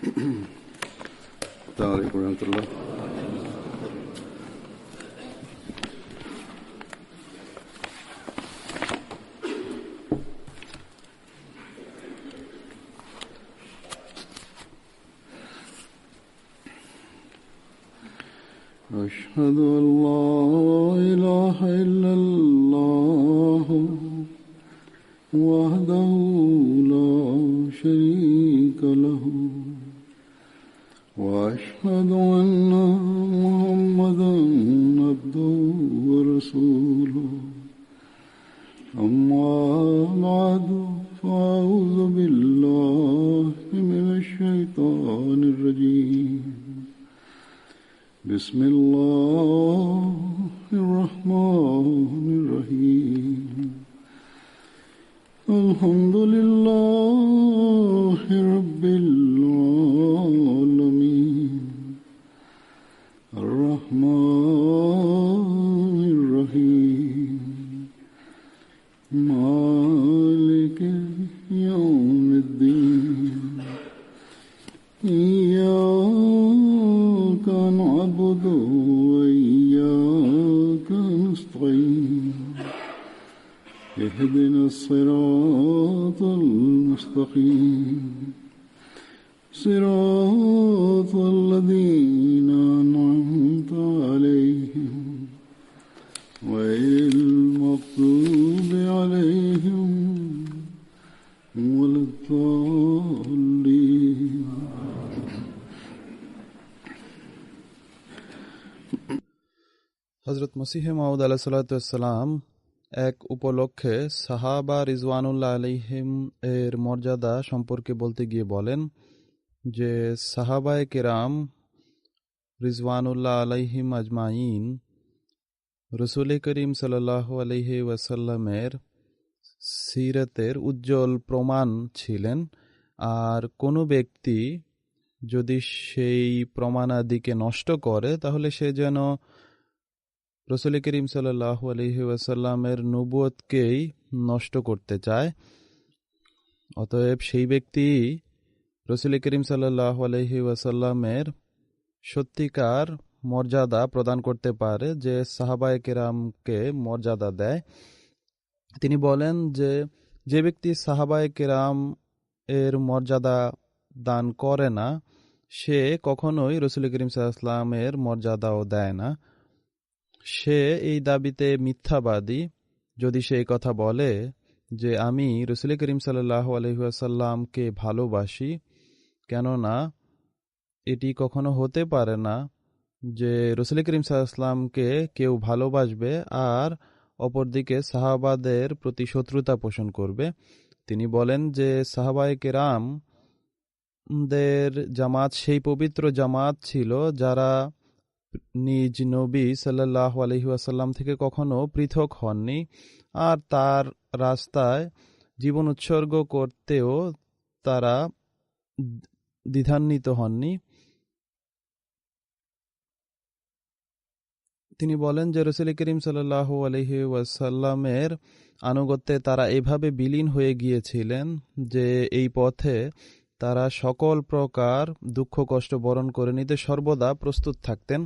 السلام عليكم ورحمة الله. أشهد أن لا إله إلا الله وحده لا شريك له وأشهد أن محمدا عبده ورسوله أما بعد فأعوذ بالله من الشيطان الرجيم بسم الله الرحمن الرحيم الحمد لله رب العالمين الرحمن الرحيم مالك يوم الدين إياك نعبد وإياك نستعين اهدنا الصراط المستقيم صراط الذين أنعمت عليهم غير المغضوب عليهم ولا الضالين. হযরত মসিহ মাউদ আলাইহিস সালাতু ওয়াস সালাম এক উপলক্ষে সাহাবা রিজওয়ানুল্লাহ আলাইহিম এর মর্যাদা সম্পর্কে বলতে গিয়ে বলেন যে সাহাবায়ে কেরাম রিজওয়ানুল্লাহ আলাইহিম আজমাইন রাসূল করিম সাল্লাল্লাহু আলাইহি ওয়াসাল্লামের সিরাতের উজ্জ্বল প্রমাণ ছিলেন। আর কোনো ব্যক্তি যদি সেই প্রমাণাদিকে নষ্ট করে তাহলে সে যেন রাসূল করিম সাল্লাল্লাহু আলাইহি ওয়াসাল্লামের নবুয়তকেই নষ্ট করতে চায়। অতএব সেই ব্যক্তি রাসূল করিম সাল্লাল্লাহু আলাইহি ওয়াসাল্লামের সত্যিকার মর্যাদা প্রদান করতে পারে যে সাহাবায়ে কেরামকে মর্যাদা দেয়। তিনি বলেন যে যে ব্যক্তি সাহাবায়ে কেরাম এর মর্যাদা দান করে না সে কখনোই রাসূল করিম সাল্লাল্লাহু আলাইহি ওয়াসাল্লামের মর্যাদাও দেয় না। সে এই দাবিতে মিথ্যাবাদী যদি সে এই কথা বলে যে আমি রাসূল করিম সাল্লাল্লাহু আলাইহি ওয়াসাল্লামকে ভালোবাসি, কেননা এটি কখনো হতে পারে না যে রাসূল করিম সাল্লাল্লাহু আলাইহি ওয়াসাল্লামকে কেউ ভালোবাসবে আর অপরদিকে সাহাবাদের প্রতি শত্রুতা পোষণ করবে। তিনি বলেন যে সাহাবায়ে কেরাম দের জামাত সেই পবিত্র জামাত ছিল যারা নিজ নবী সাল্লাল্লাহু আলাইহি ওয়াসাল্লাম থেকে কখনো পৃথক হননি আর তার রাস্তায় জীবন উৎসর্গ করতেও তারা দ্বিধান্বিত হননি। তিনি বলেন যে রাসূল করিম সাল্লাল্লাহু আলাইহি ওয়াসাল্লামের আনুগত্যে তারা এভাবে বিলীন হয়ে গিয়েছিলেন যে এই পথে তারা সকল প্রকার দুঃখ কষ্ট বরণ করে নিতে সর্বদা প্রস্তুত থাকতেন।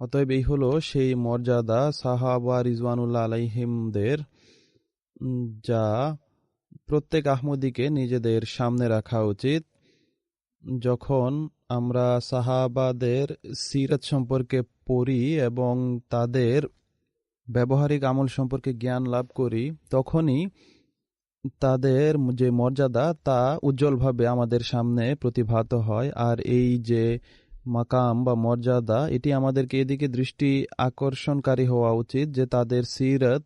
অতএব এই হলো সেই মর্যাদা সাহাবা রিজওয়ানুল্লাহ আলাইহিমদের যা প্রত্যেক আহমদীকে নিজেদের সামনে রাখা উচিত। যখন আমরা সাহাবাদের সিরাত সম্পর্কে পড়ি এবং তাদের ব্যবহারিক আমল সম্পর্কে জ্ঞান লাভ করি তখনই তাদের যে মর্যাদা তা উজ্জ্বলভাবে আমাদের সামনে প্রতিভাত হয়। আর এই যে মাকাম বা মর্যাদা এটি আমাদেরকে এদিকে দৃষ্টি আকর্ষণকারী হওয়া উচিত যে তাদের সিরাত,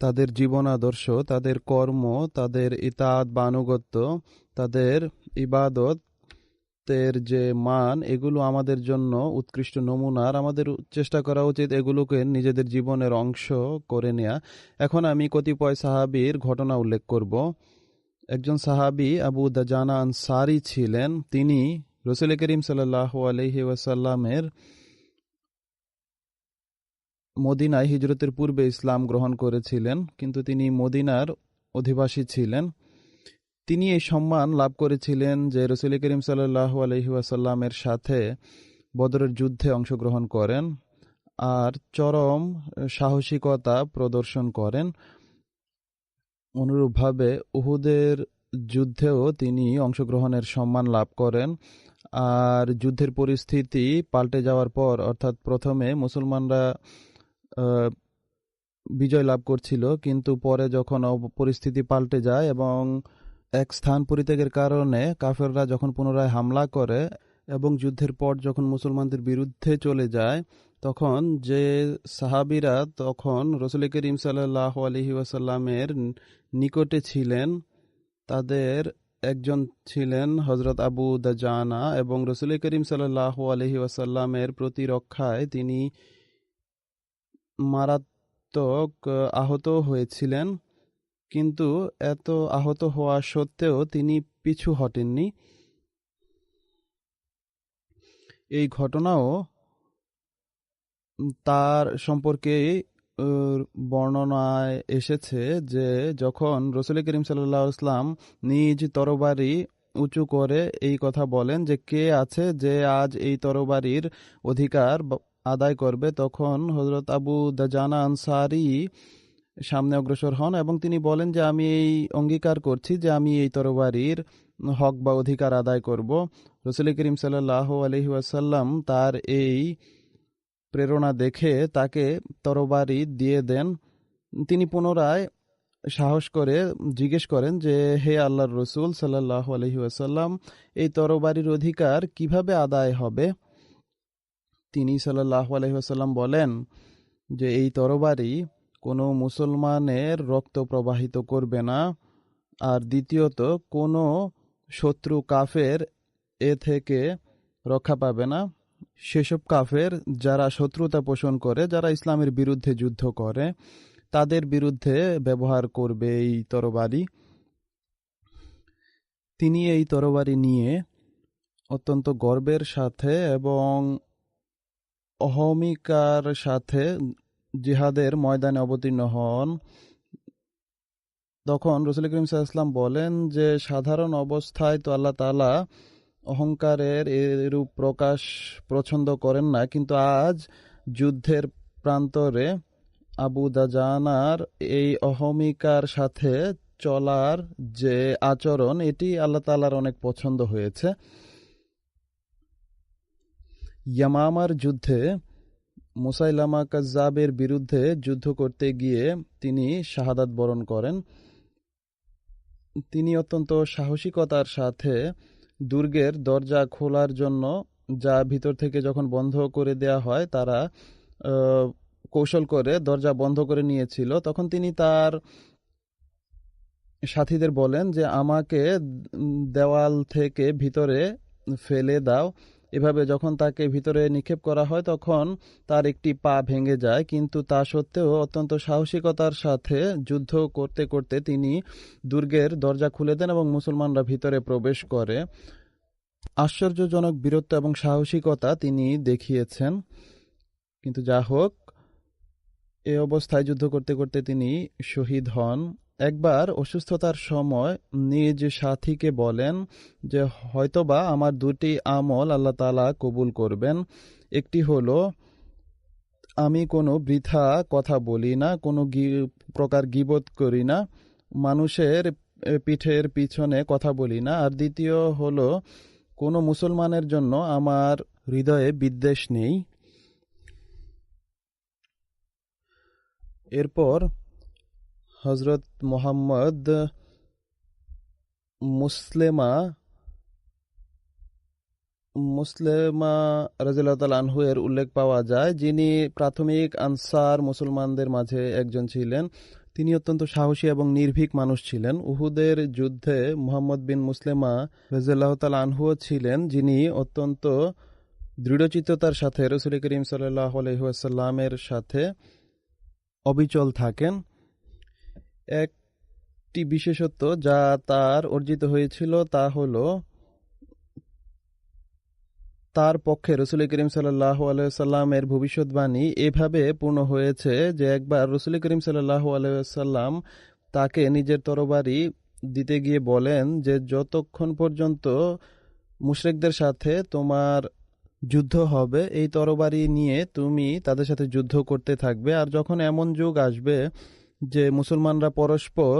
তাদের জীবন আদর্শ, তাদের কর্ম, তাদের ইতাআত বা আনুগত্য, তাদের ইবাদত এর যে মান এগুলো আমাদের জন্য উৎকৃষ্ট নমুনার। আমাদের চেষ্টা করা উচিত এগুলোকে নিজেদের জীবনের অংশ করে নেয়া। এখন আমি কতিপয় সাহাবীর ঘটনা উল্লেখ করব। একজন সাহাবী আবু দাজানা আনসারী ছিলেন। তিনি রাসূল করিম সাল্লাল্লাহু আলাইহি ওয়াসাল্লামের মদিনায় হিজরতের পূর্বে ইসলাম গ্রহণ করেছিলেন, কিন্তু তিনি মদিনার অধিবাসী ছিলেন। তিনি এই সম্মান লাভ করেছিলেন যে রাসূল করিম সাল্লাল্লাহু আলাইহি ওয়াসাল্লামের সাথে বদরের যুদ্ধে অংশগ্রহণ করেন আর চরম সাহসিকতা প্রদর্শন করেন। অনুরূপভাবে উহুদের যুদ্ধেও তিনি অংশগ্রহণের সম্মান লাভ করেন। আর যুদ্ধের পরিস্থিতি পাল্টে যাওয়ার পর, অর্থাৎ প্রথমে মুসলমানরা বিজয় লাভ করছিল, কিন্তু পরে যখন পরিস্থিতি পাল্টে যায় এবং এক স্থান পরিত্যাগের কারণে কাফেররা যখন পুনরায় হামলা করে এবং যুদ্ধের পর যখন মুসলমানদের বিরুদ্ধে চলে যায়, তখন যে সাহাবীরা তখন রাসূল করিম সাল্লাল্লাহু আলাইহি ওয়াসাল্লামের নিকটে ছিলেন, তাদের একজন ছিলেন হযরত আবু দাজানা এবং রাসূল করিম সাল্লাল্লাহু আলাইহি ওয়াসাল্লামের প্রতিরক্ষায় তিনি মারাত্মক আহত হয়েছিলেন, কিন্তু এত আহত হওয়া সত্ত্বেও তিনি পিছু হটেননি। এই ঘটনাও তার সম্পর্কে বর্ণনায় এসেছে যে যখন রাসূল করিম সাল্লাল্লাহু আলাইহি ওয়াসাল্লাম নিজ তরবারি উঁচু করে এই কথা বলেন যে কে আছে যে আজ এই তরবারির অধিকার আদায় করবে, তখন হযরত আবু দাজানা আনসারী সামনে অগ্রসর হন এবং তিনি বলেন যে আমি এই অঙ্গীকার করছি যে আমি এই তরবারির হক বা অধিকার আদায় করব। রাসূল করিম সাল্লাল্লাহু আলাইহি ওয়াসাল্লাম তার এই প্রেরণা দেখে তাকে তরবারি দিয়ে দেন। তিনি পুনরায় সাহস করে জিজ্ঞেস করেন যে হে আল্লাহর রাসূল সাল্লাল্লাহু আলাইহি ওয়াসাল্লাম, এই তরবারির অধিকার কিভাবে আদায় হবে? তিনি সাল্লাল্লাহু আলাইহি ওয়াসাল্লাম বলেন যে এই তরবারি কোনো মুসলমানের রক্ত প্রবাহিত করবে না, আর দ্বিতীয়ত কোনো শত্রু কাফের এ থেকে রক্ষা পাবে না। সেসব কাফের যারা শত্রুতা পোষণ করে, যারা ইসলামের বিরুদ্ধে যুদ্ধ করে, তাদের বিরুদ্ধে ব্যবহার করবে এই তরবারি। তিনি এই তরবারি নিয়ে অত্যন্ত গর্বের সাথে এবং অহমিকার সাথে জিহাদের ময়দানে অবতীর্ণ হন। তখন রাসূল করিম সাল্লাল্লাহু আলাইহি ওয়াসাল্লাম বলেন যে সাধারণ অবস্থায় তো আল্লাহ তাআলা অহংকারের এরূপ প্রকাশ পছন্দ করেন না, কিন্তু আজ যুদ্ধের প্রান্তরে আবু দাজানার এই অহমিকার সাথে চলার যে আচরণ, এটি আল্লাহ তাআলার অনেক পছন্দ হয়েছে। ইয়ামামার যুদ্ধে মুসাইলামা কাজ্জাবের বিরুদ্ধে যুদ্ধ করতে গিয়ে তিনি শাহাদাত বরণ করেন। তিনি অত্যন্ত সাহসিকতার সাথে দুর্গের দরজা খোলার জন্য, যা ভিতর থেকে যখন বন্ধ করে দেয়া হয়, তারা কৌশল করে দরজা বন্ধ করে নিয়েছিল, তখন তিনি তার সাথীদের বলেন যে আমাকে দেওয়াল থেকে ভিতরে ফেলে দাও। এভাবে যখন তাকে ভিতরে নিক্ষেপ করা হয় তখন তার একটি পা ভেঙে যায়, কিন্তু তা সত্ত্বেও অত্যন্ত সাহসিকতার সাথে যুদ্ধ করতে করতে তিনি দুর্গের দরজা খুলে দেন এবং মুসলমানরা ভিতরে প্রবেশ করে। আশ্চর্যজনক বীরত্ব এবং সাহসিকতা তিনি দেখিয়েছেন। কিন্তু যা হোক, এ অবস্থায় যুদ্ধ করতে করতে তিনি শহীদ হন। একবার অসুস্থতার সময় নিজ সাথীকে বলেন যে হয়তোবা আমার দুটি আমল আল্লাহ তাআলা কবুল করবেন। একটি হলো আমি কোনো বৃথা কথা বলি না, কোনো প্রকার গীবত করি না, মানুষের পিঠের পিছনে কথা বলি না, আর দ্বিতীয় হলো কোনো মুসলমানের জন্য আমার হৃদয়ে বিদ্বেষ নেই। এরপর হযরত মুহাম্মদ মুসলেমা রাদিয়াল্লাহু তাআলা আনহু এর উল্লেখ পাওয়া যায়, যিনি প্রাথমিক আনসার মুসলমানদের মাঝে একজন ছিলেন। তিনি অত্যন্ত সাহসী এবং নির্ভীক মানুষ ছিলেন। উহুদের যুদ্ধে মুহাম্মদ বিন মুসলেমা রাদিয়াল্লাহু তাআলা আনহু ছিলেন যিনি অত্যন্ত দৃঢ়চিত্ততার সাথে রাসূল করিম সাল্লাল্লাহু আলাইহি ওয়াসাল্লামের সাথে অবিচল থাকেন। একটি বিশেষত্ব যা তার অর্জিত হয়েছিল তা হলো তার পক্ষে রাসূল করিম সাল্লাল্লাহু আলাইহি ওয়াসাল্লামের ভবিষ্যৎবাণী এভাবে পূর্ণ হয়েছে যে একবার রাসূল করিম সাল্লাল্লাহু আলাইহি ওয়াসাল্লাম তাকে নিজের তরবারি দিতে গিয়ে বলেন যে যতক্ষণ পর্যন্ত মুশরিকদের সাথে তোমার যুদ্ধ হবে এই তরবারি নিয়ে তুমি তাদের সাথে যুদ্ধ করতে থাকবে, আর যখন এমন যুগ আসবে যে মুসলমানরা পরস্পর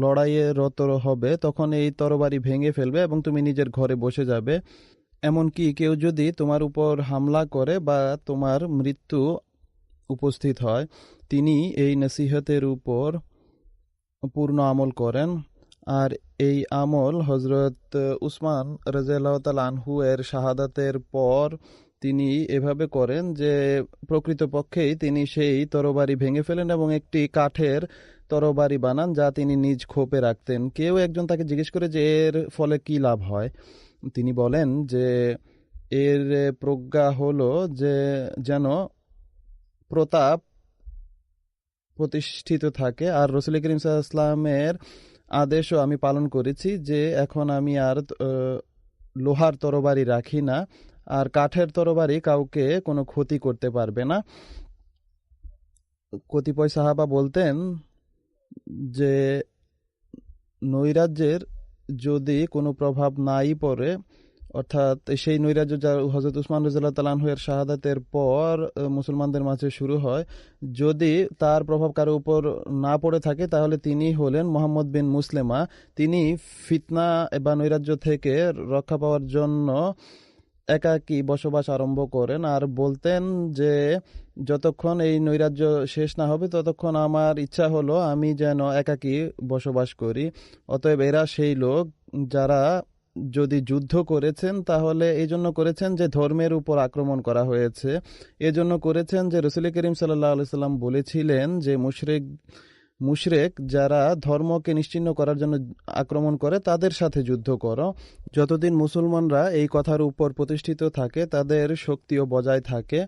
লড়াইয়ে রত হবে তখন এই তরবারি ভেঙে ফেলবে এবং তুমি নিজের ঘরে বসে যাবে। এমনকি কেউ যদি তোমার উপর হামলা করে বা তোমার মৃত্যু উপস্থিত হয়, তিনি এই নসিহতের উপর পূর্ণ আমল করেন। আর এই আমল হজরত উসমান রাদিয়াল্লাহু তাআলা আনহু এর শাহাদাতের পর তিনি এভাবে করেন যে প্রকৃতপক্ষেই তিনি সেই তরবারি ভেঙে ফেলেন এবং একটি কাঠের তরবারি বানান যা তিনি নিজ খোপে রাখতেন। কেউ একজন তাকে জিজ্ঞেস করে যে এর ফলে কি লাভ হয়, তিনি বলেন যে এর প্রজ্ঞা হলো যে যেন প্রতাপ প্রতিষ্ঠিত থাকে। আর রাসূল করিম সাল্লাল্লাহু আলাইহি ওয়াসাল্লামের আদেশও আমি পালন করেছি যে এখন আমি আর লোহার তরবারি রাখি না, আর কাঠের তরবারি কাউকে কোনো ক্ষতি করতে পারবে না। কতিপয় সাহাবা বলতেন যে নৈরাজ্যের যদি কোনো প্রভাব নাই পড়ে, অর্থাৎ সেই নৈরাজ্য যা হযরত উসমান রাদিয়াল্লাহু তাআলা আনহু এর শাহাদাতের পর মুসলমানদের মাঝে শুরু হয়, যদি তার প্রভাব কারো উপর না পড়ে থাকে তাহলে তিনি হলেন মুহাম্মদ বিন মুসলেমা। তিনি ফিতনা বা নৈরাজ্য থেকে রক্ষা পাওয়ার জন্য একাকী বসবাস আরম্ভ করেন আর বলতেন যে যতক্ষণ এই নৈরাজ্য শেষ না হবে ততক্ষণ আমার ইচ্ছা হলো আমি যেন একাকী বসবাস করি। অতএব এরা সেই লোক যারা যদি যুদ্ধ করেছেন তাহলে এই জন্য করেছেন যে ধর্মের উপর আক্রমণ করা হয়েছে, এজন্য করেছেন যে রাসূল করিম সাল্লাল্লাহু আলাইহি সাল্লাম বলেছিলেন যে মুশরিক যারা ধর্মকে নিশ্চিহ্ন করার জন্য আক্রমণ করে তাদের সাথে যুদ্ধ করো। যতদিন মুসলমানরা এই কথার উপর প্রতিষ্ঠিত থাকে তাদের শক্তিও বজায় থাকে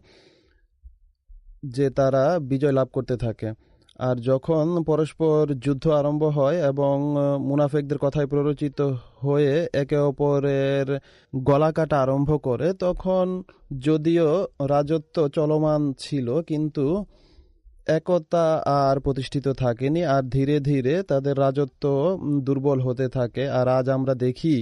যে তারা বিজয় লাভ করতে থাকে। আর যখন পরস্পর যুদ্ধ আরম্ভ হয় এবং মুনাফিকদের কথায় প্ররোচিত হয়ে একে অপরের গলা কাটা আরম্ভ করে, তখন যদিও রাজত্ব চলমান ছিল কিন্তু একতা আর প্রতিষ্ঠিত থাকেনি, আর ধীরে ধীরে তাদের রাজত্ব দুর্বল হতে থাকে। আর আজ আমরা দেখি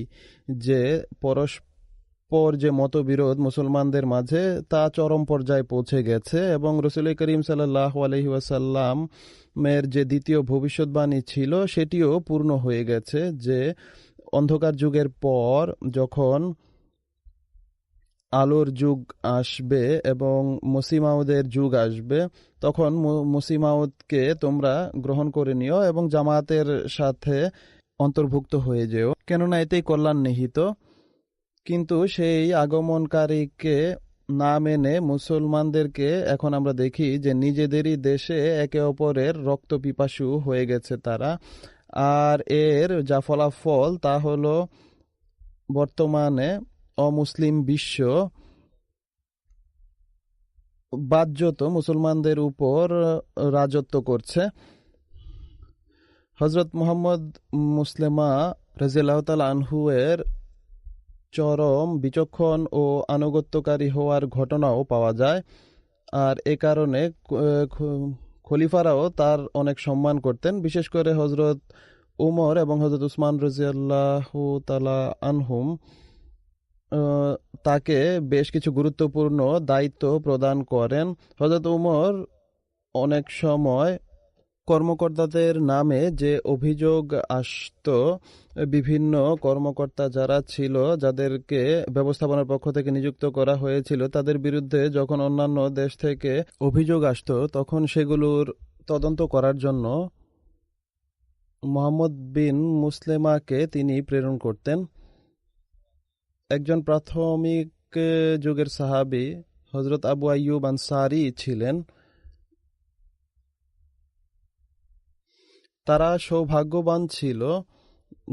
যে পরস্পর যে মতবিরোধ মুসলমানদের মাঝে তা চরম পর্যায়ে পৌঁছে গেছে এবং রাসূল করিম সাল্লাল্লাহু আলাইহি ওয়াসাল্লামের যে দ্বিতীয় ভবিষ্যৎবাণী ছিল সেটিও পূর্ণ হয়ে গেছে যে অন্ধকার যুগের পর যখন আলোর যুগ আসবে এবং মসিমাউদের যুগ আসবে তখন মসিমাউদকে তোমরা গ্রহণ করে নিও এবং জামায়াতের সাথে অন্তর্ভুক্ত হয়ে যেও, কেননা এতেই কল্যাণ নিহিত। কিন্তু সেই আগমনকারীকে না মেনে মুসলমানদেরকে এখন আমরা দেখি যে নিজেদেরই দেশে একে অপরের রক্ত পিপাসু হয়ে গেছে তারা। আর এর যা ফলাফল তা হলো বর্তমানে অমুসলিম বিশ্ব বাহ্যত মুসলমানদের উপর রাজত্ব করছে। হযরত মুহাম্মদ মুসলেমা রাদিয়াল্লাহু তাআলা আনহু এর চরম বিচক্ষণ ও আনুগত্যকারী হওয়ার ঘটনাও পাওয়া যায়। আর এ কারণে খলিফারাও তার অনেক সম্মান করতেন, বিশেষ করে হযরত উমর এবং হযরত উসমান রাদিয়াল্লাহু তাআলা আনহুম তাকে বেশ কিছু গুরুত্বপূর্ণ দায়িত্ব প্রদান করেন। হযরত উমর অনেক সময় কর্মকর্তাদের নামে যে অভিযোগ আসত, বিভিন্ন কর্মকর্তা যারা ছিল যাদেরকে ব্যবস্থাপনার পক্ষ থেকে নিযুক্ত করা হয়েছিল তাদের বিরুদ্ধে যখন অন্যান্য দেশ থেকে অভিযোগ আসত তখন সেগুলোর তদন্ত করার জন্য মুহাম্মদ বিন মুসলেমাকে তিনি প্রেরণ করতেন। একজন প্রাথমিক যুগের সাহাবী হযরত আবু আইয়ুব আনসারী ছিলেন। তারা সৌভাগ্যবান ছিল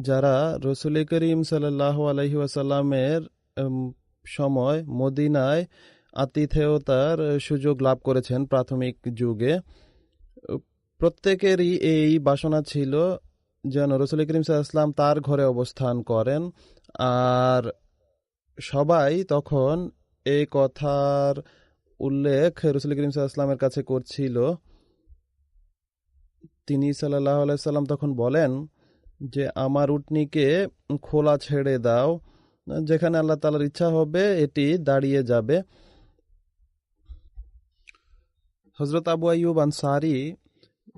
যারা রাসূল করিম সাল্লাল্লাহু আলাইহি ওয়াসাল্লামের সময় মদিনায় আতিথেয়তার সুযোগ লাভ করেছেন। প্রাথমিক যুগে প্রত্যেকেরই এই বাসনা ছিল যেন রাসূল করিম সাল্লাল্লাহু আলাইহি ওয়াসাল্লাম তার ঘরে অবস্থান করেন, আর সবাই তখন এই কথার উল্লেখ রাসূল করিম সাল্লাল্লাহু আলাইহি ওয়াসাল্লামের কাছে করছিল। তিনি সাল্লাল্লাহু আলাইহি সাল্লাম তখন বলেন যে আমার উটনীকে খোলা ছেড়ে দাও, যেখানে আল্লাহ তাআলার ইচ্ছা হবে এটি দাঁড়িয়ে যাবে। হযরত আবু আইয়ুব আনসারী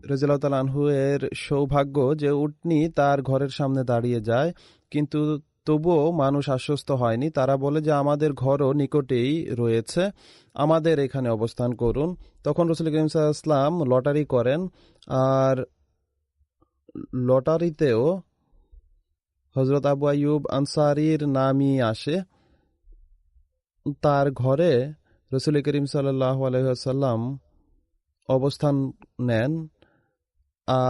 রাদিয়াল্লাহু তাআলা আনহু এর সৌভাগ্য যে উটনী তার ঘরের সামনে দাঁড়িয়ে যায়, কিন্তু তবুও মানুষ আশ্বস্ত হয়নি। তারা বলে যে আমাদের ঘরও নিকটেই রয়েছে, আমাদের এখানে অবস্থান করুন। তখন রাসূল করিম সাল্লাল্লাহু আলাইহি ওয়াসাল্লাম লটারি করেন, আর লটারিতেও হযরত আবু আইয়ুব আনসারীর নামই আসে। তার ঘরে রাসূল করিম সাল্লাল্লাহু আলাইহি ওয়াসাল্লাম অবস্থান নেন।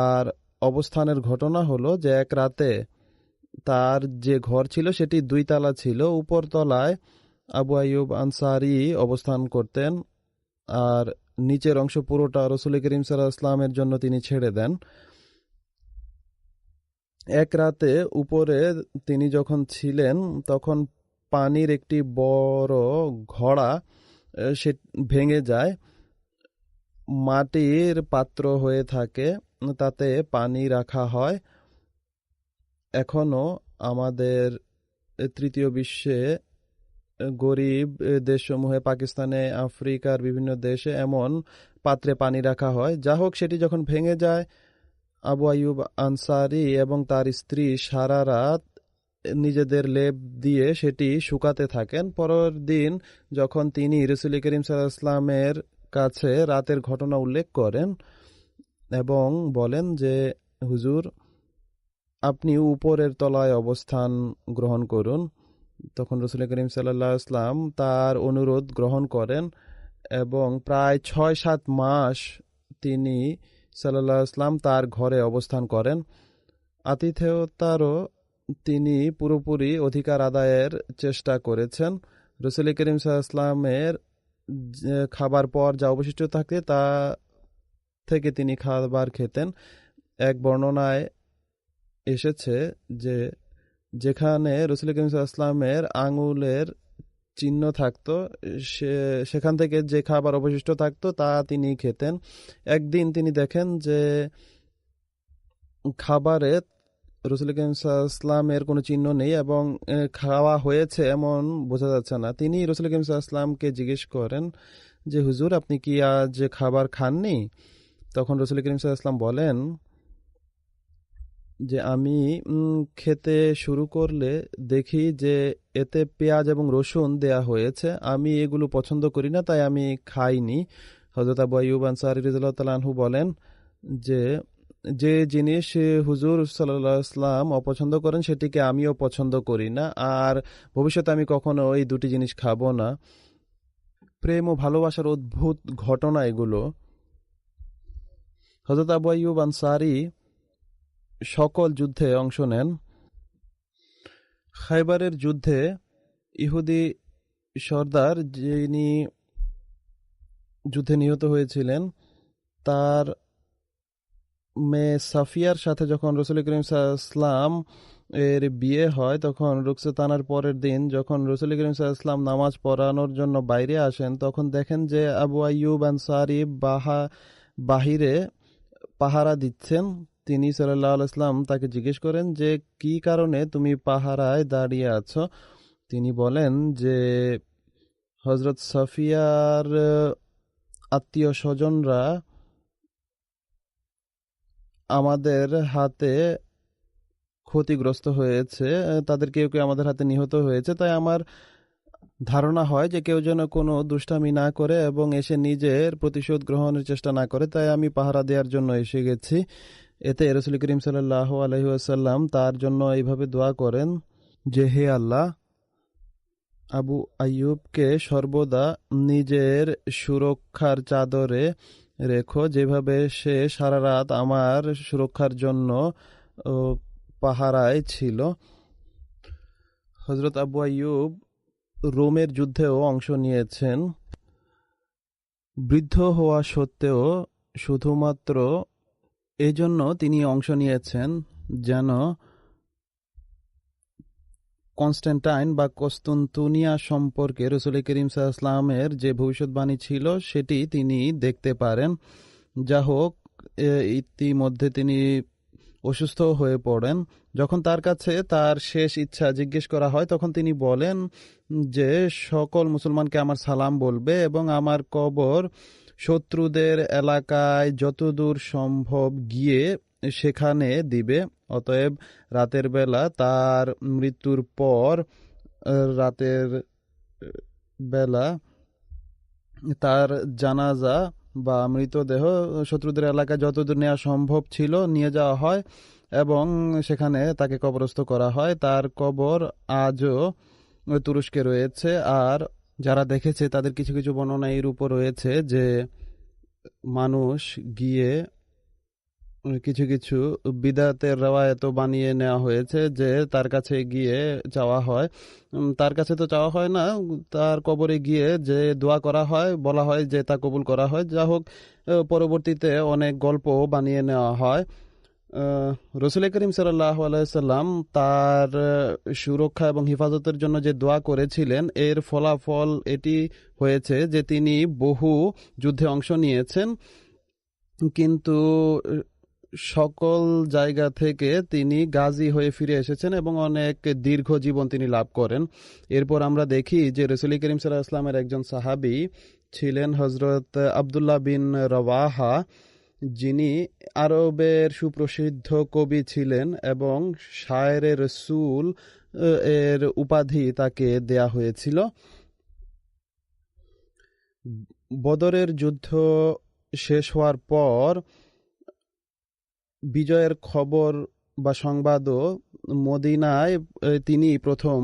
আর অবস্থানের ঘটনা হলো যে এক রাতে তার যে ঘর ছিল সেটি 2 তলা ছিল। উপর তলায় আবু আইয়ুব আনসারী অবস্থান করতেন, আর নিচের অংশ পুরোটা রাসূল করিম সাল্লাল্লাহু আলাইহি ওয়াসাল্লামের জন্য তিনি ছেড়ে দেন। এক রাতে উপরে তিনি যখন ছিলেন তখন পানির একটি বড় ঘড়া সে ভেঙে যায়, মাটির পাত্র হয়ে থাকে, তাতে পানি রাখা হয়। এখনো আমাদের তৃতীয় বিশ্বে গরিব দেশসমূহে, পাকিস্তানে, আফ্রিকার বিভিন্ন দেশে এমন পাত্রে পানি রাখা হয়। যা হোক, সেটি যখন ভেঙে যায়, আবু আইয়ুব আনসারী এবং তার স্ত্রী সারা রাত নিজেদের লেপ দিয়ে সেটি শুকাতে থাকেন। পরের দিন যখন তিনি রাসূল করিম সাল্লাল্লাহু আলাইহি ওয়াসাল্লামের কাছে রাতের ঘটনা উল্লেখ করেন এবং বলেন যে হুজুর, আপনি উপরের তলায় অবস্থান গ্রহণ করুন, তখন রাসূল করিম সাল্লাল্লাহু আলাইহি ওয়াসাল্লাম তার অনুরোধ গ্রহণ করেন এবং প্রায় 6-7 মাস তিনি সাল্লাল্লাহু আলাইহি ওয়াসাল্লাম তার ঘরে অবস্থান করেন। আতিথেয়তারও তিনি পুরোপুরি অধিকার আদায়ের চেষ্টা করেছেন। রাসূল করিম সাল্লাল্লাহু আলাইহি ওয়াসাল্লামের খাবার পর যা অবশিষ্ট থাকে তা থেকে তিনি খাবার খেতেন। এক বর্ণনায় এসেছে যে যেখানে রাসূল করিম সাল্লাল্লাহু আলাইহি ওয়াসাল্লামের আঙ্গুলের চিহ্ন থাকতো সেখান থেকে যে খাবার অবশিষ্ট থাকতো তা তিনি খেতেন। একদিন তিনি দেখেন যে খাবারে রাসূল করিম সাল্লাল্লাহু আলাইহি ওয়াসাল্লামের কোনো চিহ্ন নেই এবং খাওয়া হয়েছে এমন বোঝা যাচ্ছে না। তিনি রাসূল করিম সাল্লাল্লাহু আলাইহি ওয়াসাল্লামকে জিজ্ঞেস করেন যে হুজুর, আপনি কি আজ খাবার খাননি? তখন রাসূল করিম সাল্লাল্লাহু আলাইহি ওয়াসাল্লাম বলেন যে আমি খেতে শুরু করলে দেখি যে এতে পেঁয়াজ এবং রসুন দেয়া হয়েছে, আমি এগুলো পছন্দ করি না, তাই আমি খাইনি। হযরত আবু আইয়ুব আনসারী রাদিয়াল্লাহু তাআলা আনহু বলেন যে যে জিনিস হুজুর সাল্লাল্লাহু আলাইহি ওয়াসাল্লাম অপছন্দ করেন সেটিকে আমিও পছন্দ করি না, আর ভবিষ্যতে আমি কখনো এই দুটি জিনিস খাবো না। প্রেম ও ভালোবাসার অদ্ভুত ঘটনা এগুলো। হযরত আবু আইয়ুব আনসারী সকল যুদ্ধে অংশ নেন। খায়বারের যুদ্ধে ইহুদি সর্দার যিনি যুদ্ধে নিহত হয়েছিলেন, তার মেয়ে সাফিয়ার সাথে যখন রাসূল করিম সাল্লাল্লাহু আলাইহি ওয়াসাল্লাম এর বিয়ে হয়, তখন রুকসাতানার পরের দিন যখন রাসূল করিম সাল্লাল্লাহু আলাইহি ওয়াসাল্লাম নামাজ পড়ানোর জন্য বাইরে আসেন, তখন দেখেন যে আবু আইয়ুব আনসারী বাহিরে পাহারা দিচ্ছেন। তিনি সাল্লাল্লাহু আলাইহি ওয়াসাল্লাম তাকে জিজ্ঞেস করেন যে কি কারণে তুমি পাহারায় দাঁড়িয়ে আছো? তিনি বলেন যে হযরত সাফিয়ার আত্মীয় স্বজনরা আমাদের হাতে ক্ষতিগ্রস্ত হয়েছে, তাদের কেউ কেউ আমাদের হাতে নিহত হয়েছে, তাই আমার ধারণা হয় যে কেউ যেন কোনো দুষ্টামি না করে এবং এসে নিজের প্রতিশোধ গ্রহণের চেষ্টা না করে, তাই আমি পাহারা দেওয়ার জন্য এসে গেছি। এতে রাসূল করিম সাল্লাল্লাহু আলাইহি ওয়াসাল্লাম তার জন্য এইভাবে দোয়া করেন যে হে আল্লাহ, আবু আইয়ুবকে সর্বদা নিজের সুরক্ষার চাদরে রেখো, যেভাবে সে সারা রাত আমার সুরক্ষার জন্য পাহারায় ছিল। হযরত আবু আইয়ুব রোমের যুদ্ধেও অংশ নিয়েছেন। বৃদ্ধ হওয়া সত্ত্বেও শুধুমাত্র এজন্য তিনি অংশ নিয়েছেন যেন কনস্ট্যান্টাইন বা কস্তুনতুনিয়া সম্পর্কে রাসূল করিম সাল্লাল্লাহু আলাইহি ওয়াসাল্লামের যে ভবিষ্যৎবাণী ছিল সেটি তিনি দেখতে পারেন। যা হোক, ইতিমধ্যে তিনি অসুস্থ হয়ে পড়েন। যখন তার কাছে তার শেষ ইচ্ছা জিজ্ঞেস করা হয় তখন তিনি বলেন যে সকল মুসলমানকে আমার সালাম বলবে এবং আমার কবর শত্রুদের এলাকায় যতদূর সম্ভব গিয়ে সেখানে দিবে। অতএব রাতের বেলা তার মৃত্যুর পর রাতের বেলা তার জানাজা বা মৃতদেহ শত্রুদের এলাকায় যতদূর নেওয়া সম্ভব ছিল নিয়ে যাওয়া হয় এবং সেখানে তাকে কবরস্থ করা হয়। তার কবর আজও তুরস্কে রয়েছে। আর যারা দেখেছে তাদের কিছু কিছু বর্ণনা এর উপর রয়েছে যে মানুষ গিয়ে কিছু কিছু বিদাতের রওয়ায়েত বানিয়ে নেওয়া হয়েছে যে তার কাছে গিয়ে চাওয়া হয়, তার কাছে তো চাওয়া হয় না, তার কবরে গিয়ে যে দোয়া করা হয় বলা হয় যে তা কবুল করা হয়। যা হোক, পরবর্তীতে অনেক গল্প বানিয়ে নেওয়া হয়। রসুল করিম সাল্লাল্লাহু আলাইহি সাল্লাম তার সুরক্ষা এবং হেফাজতের জন্য যে দোয়া করেছিলেন এর ফলাফল এটি হয়েছে যে তিনি বহু যুদ্ধে অংশ নিয়েছেন, কিন্তু সকল জায়গা থেকে তিনি গাজী হয়ে ফিরে এসেছেন এবং অনেক দীর্ঘ জীবন তিনি লাভ করেন। এরপর আমরা দেখি যে রসুল করিম সাল্লাল্লাহু আলাইহি সাল্লামের একজন সাহাবী ছিলেন হযরত আব্দুল্লাহ বিন রওয়াহা, যিনি আরবের সুপ্রসিদ্ধ কবি ছিলেন এবং শায়রে রসুল এর উপাধি তাকে দেয়া হয়েছিল। বদরের যুদ্ধ শেষ হওয়ার পর বিজয়ের খবর বা সংবাদও মদিনায় তিনি প্রথম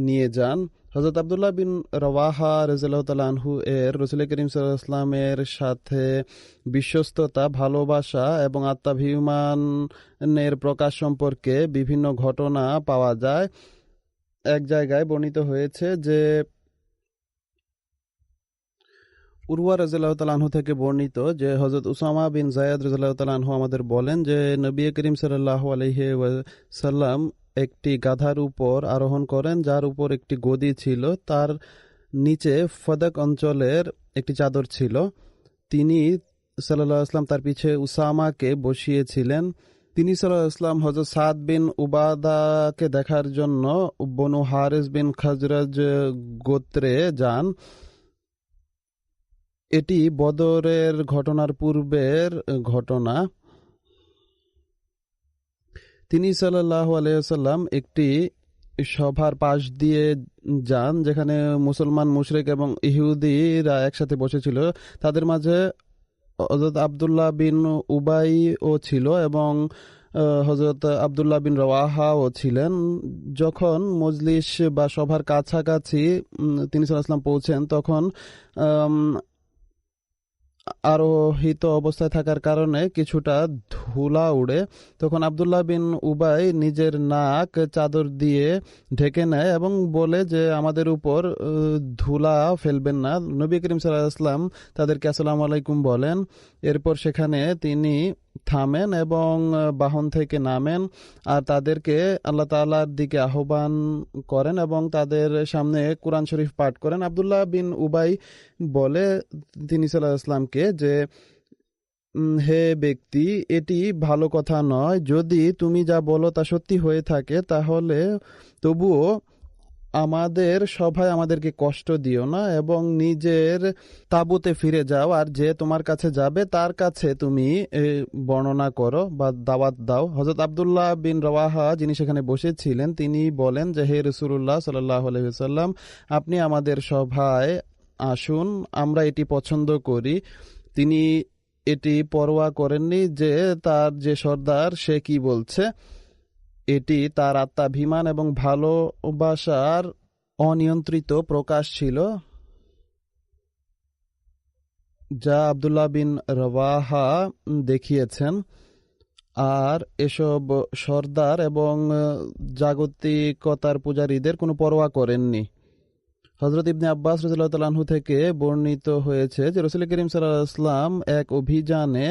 নিয়ে যান। হযরত আব্দুল্লাহ বিন রওয়াহা রাদিয়াল্লাহু তাআলা আনহু এর রাসূল করিম সাল্লাল্লাহু আলাইহি ওয়াসাল্লামের সাথে বিশ্বস্ততা, ভালোবাসা এবং আত্মাভিমানের প্রকাশ সম্পর্কে বিভিন্ন ঘটনা পাওয়া যায়। এক জায়গায় বর্ণিত হয়েছে যে উরওয়া রাদিয়াল্লাহু তাআলা আনহু থেকে বর্ণিত যে হযরত উসামা বিন যায়েদ রাদিয়াল্লাহু তাআলা আনহু আমাদের বলেন যে নবী করিম সাল্লাল্লাহু আলাইহি ওয়াসাল্লাম একটি গাধার উপর আরোহণ করেন যার উপর একটি গদি ছিল, তার নিচে ফদক অঞ্চলের একটি চাদর ছিল। তিনি সাল্লাল্লাহু আলাইহি ওয়াসাল্লাম তার পিছে উসামাকে বসিয়েছিলেন। তিনি সাল্লাল্লাহু আলাইহি ওয়াসাল্লাম হযরত সাদ বিন উবাদাকে দেখার জন্য বনু হারিস বিন খাজরাজ গোত্রে যান। এটি বদরের ঘটনার পূর্বের ঘটনা। তিনি সাল্লাল্লাহু আলাইহি ওয়াসাল্লাম একটি সভার পাশ দিয়ে যান যেখানে মুসলমান, মুশরিক এবং ইহুদিরা একসাথে বসেছিল। তাদের মাঝে হযরত আব্দুল্লাহ বিন উবাই ও ছিল এবং হযরত আব্দুল্লাহ বিন রওয়াহাও ছিলেন। যখন মজলিস বা সভার কাছাকাছি তিনি সাল্লাল্লাহু আলাইহি ওয়াসাল্লাম পৌঁছেন তখন আরোহিত অবস্থায় থাকার কারণে কিছুটা ধুলা উড়ে। তখন আব্দুল্লাহ বিন উবাই নিজের নাক চাদর দিয়ে ঢেকে নেয় এবং বলে যে আমাদের উপর ধুলা ফেলবেন না। নবী করিম সাল্লাল্লাহু আলাইহি ওয়াসাল্লাম তাদেরকে আসসালামু আলাইকুম বলেন। এরপর সেখানে তিনি থামেন এবং বাহন থেকে নামেন আর তাদেরকে আল্লাহ তাআলার দিকে আহ্বান করেন এবং তাদের সামনে কুরআন শরীফ পাঠ করেন। আব্দুল্লাহ বিন উবাই বলে তিনি সাল্লাল্লাহু আলাইহি ওয়াসাল্লামকে যে হে ব্যক্তি, এটি ভালো কথা নয়, যদি তুমি যা বলো তা সত্যি হয়ে থাকে তাহলে তবুও আমাদের সভায় আমাদেরকে কষ্ট দিও না এবং নিজের তাঁবুতে ফিরে যাও, আর যে তোমার কাছে যাবে তার কাছে তুমি বর্ণনা করো বা দাওয়াত দাও। হযরত আব্দুল্লাহ বিন রওয়াহা যিনি সেখানে বসেছিলেন তিনি বলেন যে হে রাসূলুল্লাহ সাল্লাল্লাহু আলাইহি ওয়াসাল্লাম, আপনি আমাদের সভায় আসুন, আমরা এটি পছন্দ করি। তিনি এটি পরোয়া করেননি যে তার যে সর্দার সে কি বলছে। এটি তার আত্মাভিমান এবং ভালোবাসার অনিয়ন্ত্রিত প্রকাশ ছিল যা আব্দুল্লাহ বিন রওয়াহা দেখিয়েছেন। আর এসব সর্দার এবং জাগতিকতার পূজারীদের কোনো পরোয়া করেননি। হযরত ইবনে আব্বাস রাদিয়াল্লাহু তাআলা আনহু থেকে বর্ণিত হয়েছে যে রাসূল করিম সাল্লাল্লাহু আলাইহি ওয়াসাল্লাম এক অভিযানে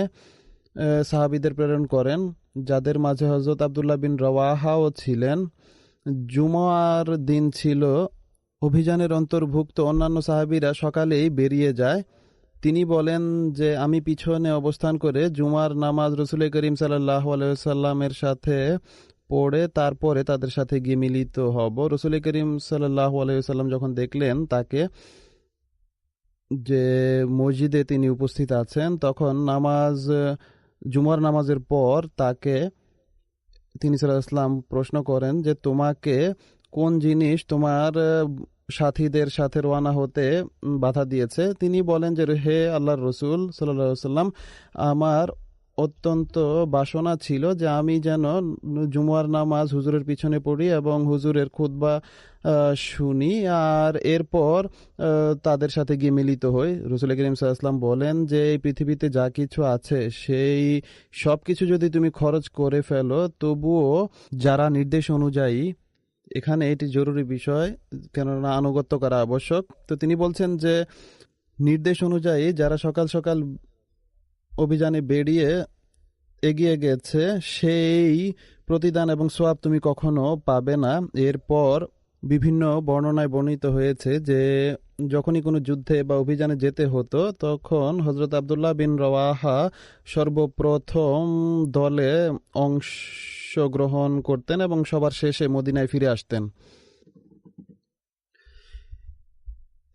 সাহাবীদের প্রেরণ করেন যাদের মাঝে হযরত আব্দুল্লাহ বিন রওয়াহাও ছিলেন। জুমার দিন ছিল। অভিযানের অন্তর্ভুক্ত অন্যান্য সাহাবীরা সকালেই বেরিয়ে যায়। তিনি বলেন যে আমি পিছনে অবস্থান করে জুমার নামাজ রসুল করিম সাল্লাল্লাহু আলাইহি ওয়াসাল্লামের সাথে পড়ে তারপরে তাদের সাথে গিয়ে মিলিত হব। রসুল করিম সাল্লাল্লাহু আলাইহি ওয়াসাল্লাম যখন দেখলেন তাকে যে মসজিদে তিনি উপস্থিত আছেন, তখন জুমার নামাজের পর তাকে তিনি সাল্লাল্লাহু আলাইহি ওয়াসাল্লাম প্রশ্ন করেন যে তোমাকে কোন জিনিস তোমার সাথীদের সাথে রওনা হতে বাধা দিয়েছে। তিনি বলেন যে হে আল্লাহর রসুল সাল্লাল্লাহু আলাইহি ওয়াসাল্লাম, আমার অত্যন্ত বাসনা ছিল যে আমি যেন জুমার নামাজ হুজুরের পিছনে পড়ি এবং হুজুরের খুতবা শুনি আর এরপর তাদের সাথে গিয়ে মিলিত হই। রসুল করিম সাল্লাল্লাহু আলাইহি ওয়াসাল্লাম বলেন যে এই পৃথিবীতে যা কিছু আছে সেই সব কিছু যদি তুমি খরচ করে ফেলো, তবুও যারা নির্দেশ অনুযায়ী, এখানে এটি জরুরি বিষয় কেননা আনুগত্য করা আবশ্যক, তো তিনি বলছেন যে নির্দেশ অনুযায়ী যারা সকাল সকাল অভিযানে বেরিয়ে এগিয়ে গেছে সেই প্রতিদান এবং সোয়াব তুমি কখনো পাবে না। এরপর বিভিন্ন বর্ণনায় বর্ণিত হয়েছে যে যখনই কোনো যুদ্ধে বা অভিযানে যেতে হতো তখন হযরত আব্দুল্লাহ বিন রওয়াহা সর্বপ্রথম দলে অংশগ্রহণ করতেন এবং সবার শেষে মদিনায় ফিরে আসতেন।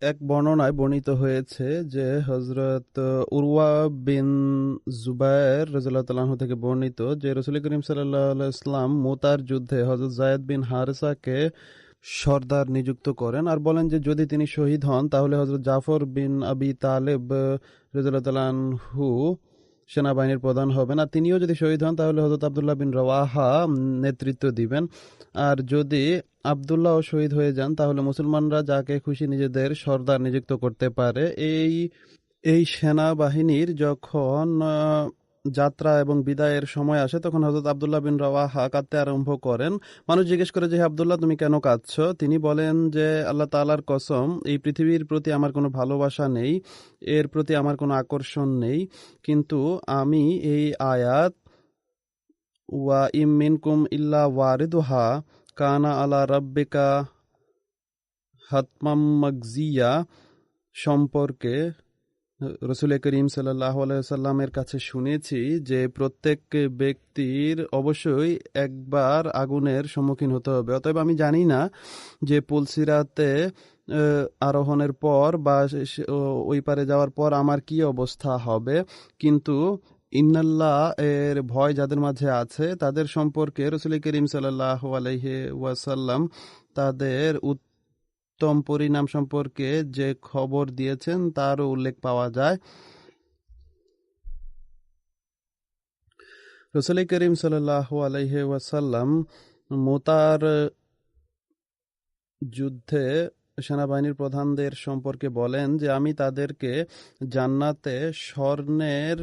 এক বর্ণনায় বর্ণিত হয়েছে যে হযরত উরওয়া বিন জুবায়ের রাদিয়াল্লাহু তাআলা আনহু থেকে বর্ণিত যে রাসূল করিম সাল্লাল্লাহু আলাইহি ওয়াসাল্লাম মুতার যুদ্ধে হযরত যায়েদ বিন হারেসাকে সর্দার নিযুক্ত করেন আর বলেন যে যদি তিনি শহীদ হন তাহলে হযরত জাফর বিন আবি তালেব রাদিয়াল্লাহু তাআলা আনহু সেনাবাহিনীর প্রধান হবেন, আর তিনিও যদি শহীদ হন তাহলে হযরত আব্দুল্লাহ বিন রওয়াহা নেতৃত্ব দিবেন, আর যদি আব্দুল্লাহ শহীদ হয়ে যান তাহলে মুসলমানরা যাকে খুশি নিজেদের সর্দার নিযুক্ত করতে পারে। এই সেনাবাহিনীর যখন যাত্রা এবং বিদায়ের সময় আসে তখন হযরত আব্দুল্লাহ বিন রওয়াহা কাঁদতে আরম্ভ করেন। মানুষ জিজ্ঞেস করে যে হে আব্দুল্লাহ, তুমি কেন কাঁদছ? তিনি বলেন যে আল্লাহ তাআলার কসম, এই পৃথিবীর প্রতি আমার কোনো ভালোবাসা নেই, এর প্রতি আমার কোনো আকর্ষণ নেই, কিন্তু আমি এই আয়াত ওয়া ইম মিনকুম ইল্লা ওয়ারিদুহা কানা আলা রাব্বিকা হাতমাম মাগজিয়া সম্পর্কে রাসূল করিম সাল্লাল্লাহু আলাইহি ওয়াসাল্লামের কাছে শুনেছি যে প্রত্যেক ব্যক্তির অবশ্যই একবার আগুনের সম্মুখীন হতে হবে। অতএব আমি জানি না যে পুলসিরাতে আরোহণের পর বা ওই পারে যাওয়ার পর আমার কি অবস্থা হবে, কিন্তু ইন্নাল্লাহ এর ভয় যাদের মাঝে আছে তাদের সম্পর্কে রাসূল করিম সাল্লাল্লাহু আলাইহি ওয়াসাল্লাম তাদের উত্তম পরিণাম সম্পর্কে যে খবর দিয়েছেন তারও উল্লেখ পাওয়া যায়। রাসূল করিম সাল্লাল্লাহু আলাইহি ওয়াসাল্লাম মুতার যুদ্ধে সেনাবাহিনীর প্রধানদের সম্পর্কে বলেন যে আমি তাদেরকে জান্নাতে স্বর্ণের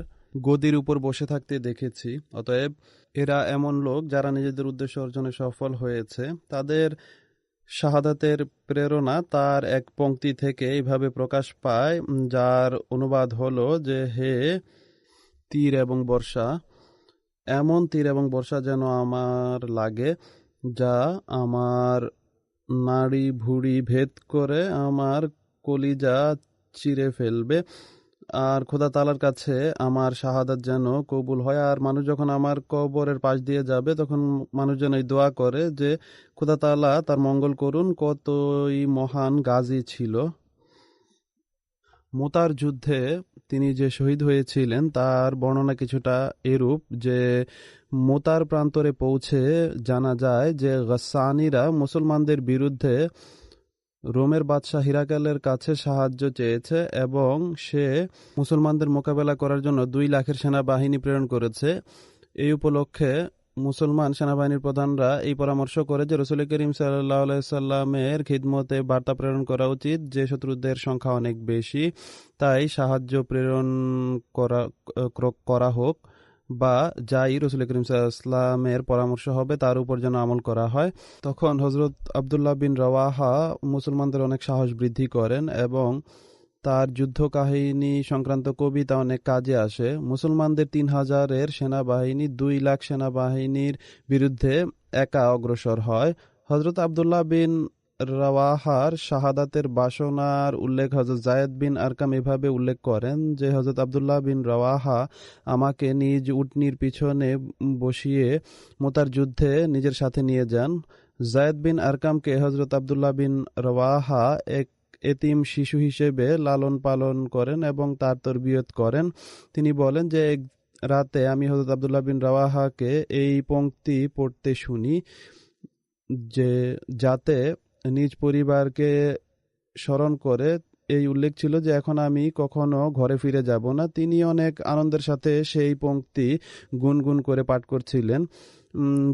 গদির উপর বসে থাকতে দেখেছি। অতএব এরা এমন লোক যারা নিজেদের উদ্দেশ্য অর্জনে সফল হয়েছে। তাদের শাহাদাতের প্রেরণা তার এক পংক্তি থেকে এইভাবে প্রকাশ পায়, যার অনুবাদ হলো যে হে তীর এবং বর্ষা, এমন তীর এবং বর্ষা যেন আমার লাগে যা আমার নাড়ি ভুঁড়ি ভেদ করে আমার কলিজা চিরে ফেলবে, আর খোদা তাআলার কাছে আমার শাহাদাত যেন কবুল হয়। আর মানুষ যখন আমার কবরের পাশ দিয়ে যাবে তখন মানুষ যেন এই দোয়া করে যে খোদা তাআলা তার মঙ্গল করুন, কতই মহান গাজী ছিল। মুতার যুদ্ধে তিনি যে শহীদ হয়েছিলেন তার বর্ণনা কিছুটা এরূপ যে মুতার প্রান্তরে পৌঁছে জানা যায় যে গাসসানীরা মুসলমানদের বিরুদ্ধে রোমের বাদশাহ হিরাকেলের কাছে সাহায্য চেয়েছে এবং সে মুসলমানদের মোকাবেলা করার জন্য 2 লাখের সেনাবাহিনী প্রেরণ করেছে। এই উপলক্ষে মুসলমান সেনাবাহিনীর প্রধানরা এই পরামর্শ করে যে রাসূল করিম সাল্লাল্লাহু আলাইহি সাল্লামের খিদমতে বার্তা প্রেরণ করা উচিত যে শত্রুদের সংখ্যা অনেক বেশি, তাই সাহায্য প্রেরণ করা হোক বা যাই রাসূল করিম সাল্লাল্লাহু আলাইহি সাল্লামের পরামর্শ হবে তার উপর যেন আমল করা হয়। তখন হযরত আব্দুল্লাহ বিন রওয়াহা মুসলমানদের অনেক সাহস বৃদ্ধি করেন এবং তার যুদ্ধ কাহিনী সংক্রান্ত কবিতা অনেক কাজে আসে। মুসলমানদের 3000-এর সেনাবাহিনী 2 লাখ সেনাবাহিনীর বিরুদ্ধে একা অগ্রসর হয়। হযরত আব্দুল্লাহ বিন রাওয়াহার শাহাদাতের বাসনার উল্লেখ হযরত যায়েদ বিন আরকাম এভাবে উল্লেখ করেন যে হযরত আব্দুল্লাহ বিন রাওয়াহা আমাকে নিজ উটনির পিছনে বসিয়ে মুতার যুদ্ধে নিজের সাথে নিয়ে যান। যায়েদ বিন আরকামকে হযরত আব্দুল্লাহ বিন রাওয়াহা এক এতিম শিশু হিসেবে লালন পালন করেন এবং তার তরবিয়ত করেন। তিনি বলেন যে এক রাতে আমি হযরত আব্দুল্লাহ বিন রাওয়াহাকে এই পংক্তি পড়তে শুনি যে যাতে নিজ পরিবারকে স্মরণ করে এই উল্লেখ ছিল যে এখন আমি কখনো ঘরে ফিরে যাব না। তিনি অনেক আনন্দের সাথে সেই পংক্তি গুনগুন করে পাঠ করছিলেন,